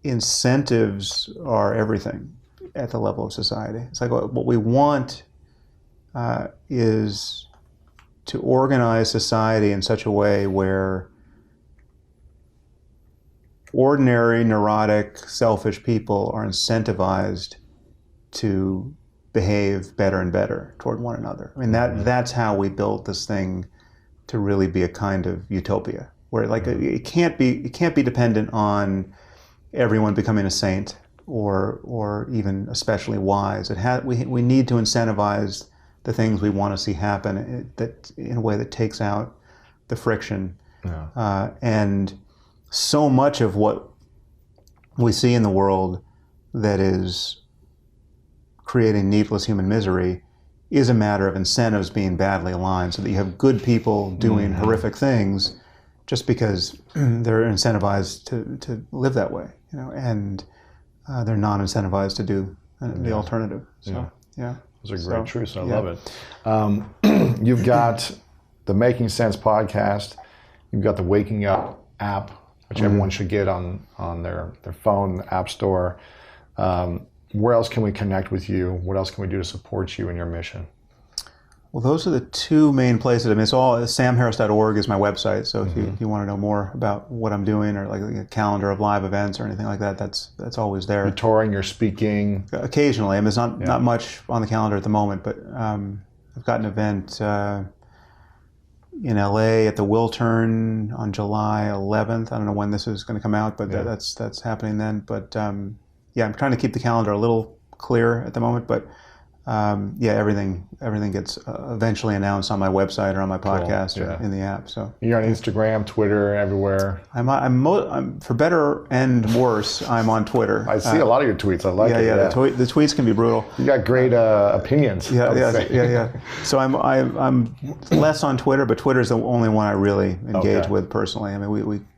A: incentives are everything at the level of society. It's like what we want is to organize society in such a way where ordinary, neurotic, selfish people are incentivized to behave better and better toward one another. I mean, that's how we built this thing to really be a kind of utopia, where it can't be dependent on everyone becoming a saint or even especially wise. We need to incentivize the things we want to see happen that in a way that takes out the friction. And so much of what we see in the world that is creating needless human misery is a matter of incentives being badly aligned, so that you have good people doing horrific things just because they're incentivized to live that way, and they're not incentivized to do the alternative. So,
C: Those are great truths. I love it. You've got the Making Sense podcast. You've got the Waking Up app, which everyone should get on their phone, the App Store. Where else can we connect with you? What else can we do to support you in your mission?
A: Well, those are the two main places. I mean, it's all samharris.org is my website. So if you want to know more about what I'm doing, or like a calendar of live events or anything like that, that's always there.
C: You're touring, you're speaking.
A: Occasionally. I mean, it's not much on the calendar at the moment, but I've got an event in LA at the Wiltern on July 11th. I don't know when this is going to come out, but that's happening then. But I'm trying to keep the calendar a little clear at the moment, but yeah, everything gets eventually announced on my website or on my podcast or in the app. So
C: you're on Instagram, Twitter, everywhere.
A: I'm for better and worse. I'm on Twitter.
C: I see a lot of your tweets. I like it.
A: Yeah. The tweets can be brutal.
C: You got great opinions.
A: Yeah. So I'm less on Twitter, but Twitter is the only one I really engage with personally. I mean,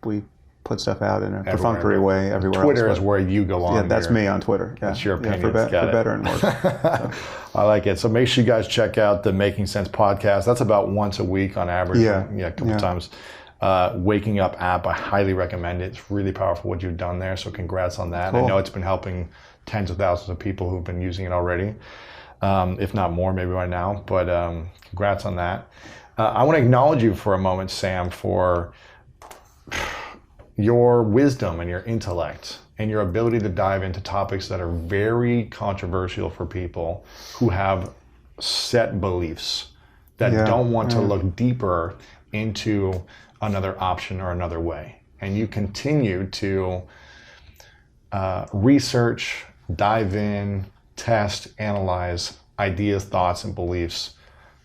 A: we put stuff out in a perfunctory way everywhere.
C: Twitter is where you go on.
A: Yeah, that's me on Twitter. Yeah.
C: That's your opinion.
A: For better and worse. So.
C: I like it. So make sure you guys check out the Making Sense podcast. That's about once a week on average.
A: Yeah,
C: a couple times. Waking Up app, I highly recommend it. It's really powerful what you've done there. So congrats on that.
A: Cool.
C: I know it's been helping tens of thousands of people who've been using it already, if not more, maybe right now. But congrats on that. I want to acknowledge you for a moment, Sam, for your wisdom and your intellect and your ability to dive into topics that are very controversial for people who have set beliefs that don't want to look deeper into another option or another way. And you continue to research, dive in, test, analyze ideas, thoughts, and beliefs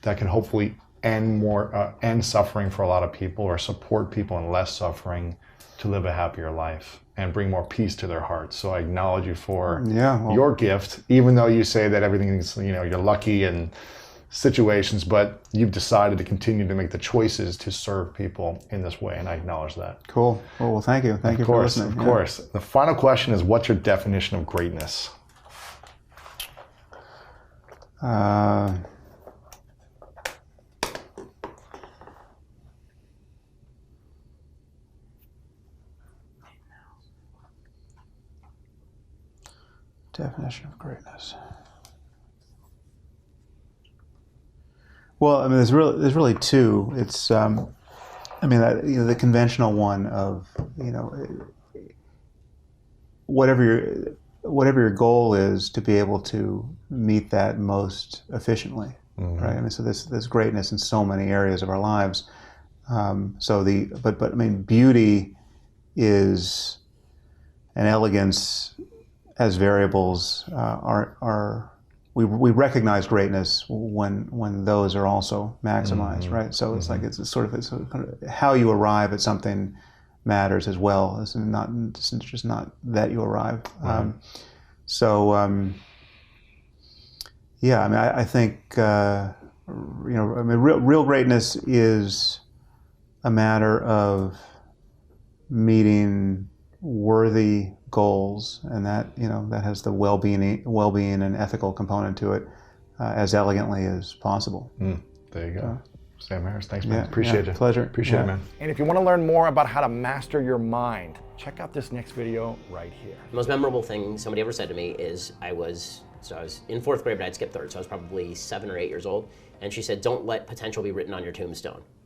C: that can hopefully end suffering for a lot of people or support people in less suffering to live a happier life and bring more peace to their hearts. So I acknowledge you for your gift, even though you say that everything's, you're lucky in situations, but you've decided to continue to make the choices to serve people in this way, and I acknowledge that.
A: Cool. Well, thank you. Thank you for listening.
C: Of course. The final question is, what's your definition of greatness?
A: Definition of greatness. Well, I mean, there's really two. It's, the conventional one of, whatever your goal is, to be able to meet that most efficiently, right? I mean, so there's greatness in so many areas of our lives. But I mean, beauty is, and elegance as variables we recognize greatness when those are also maximized, right? So it's like it's sort of how you arrive at something matters as well. It's just not that you arrive.
C: Right.
A: I mean, I think real greatness is a matter of meeting worthy goals, and that that has the well-being and ethical component to it as elegantly as possible.
C: There you go. Sam Harris, thanks, man. Appreciate it.
A: Pleasure.
C: Appreciate it, man.
B: And if you want to learn more about how to master your mind, check out this next video right here.
D: The most memorable thing somebody ever said to me is I was in fourth grade, but I'd skipped third, so I was probably 7 or 8 years old, and she said, "Don't let potential be written on your tombstone."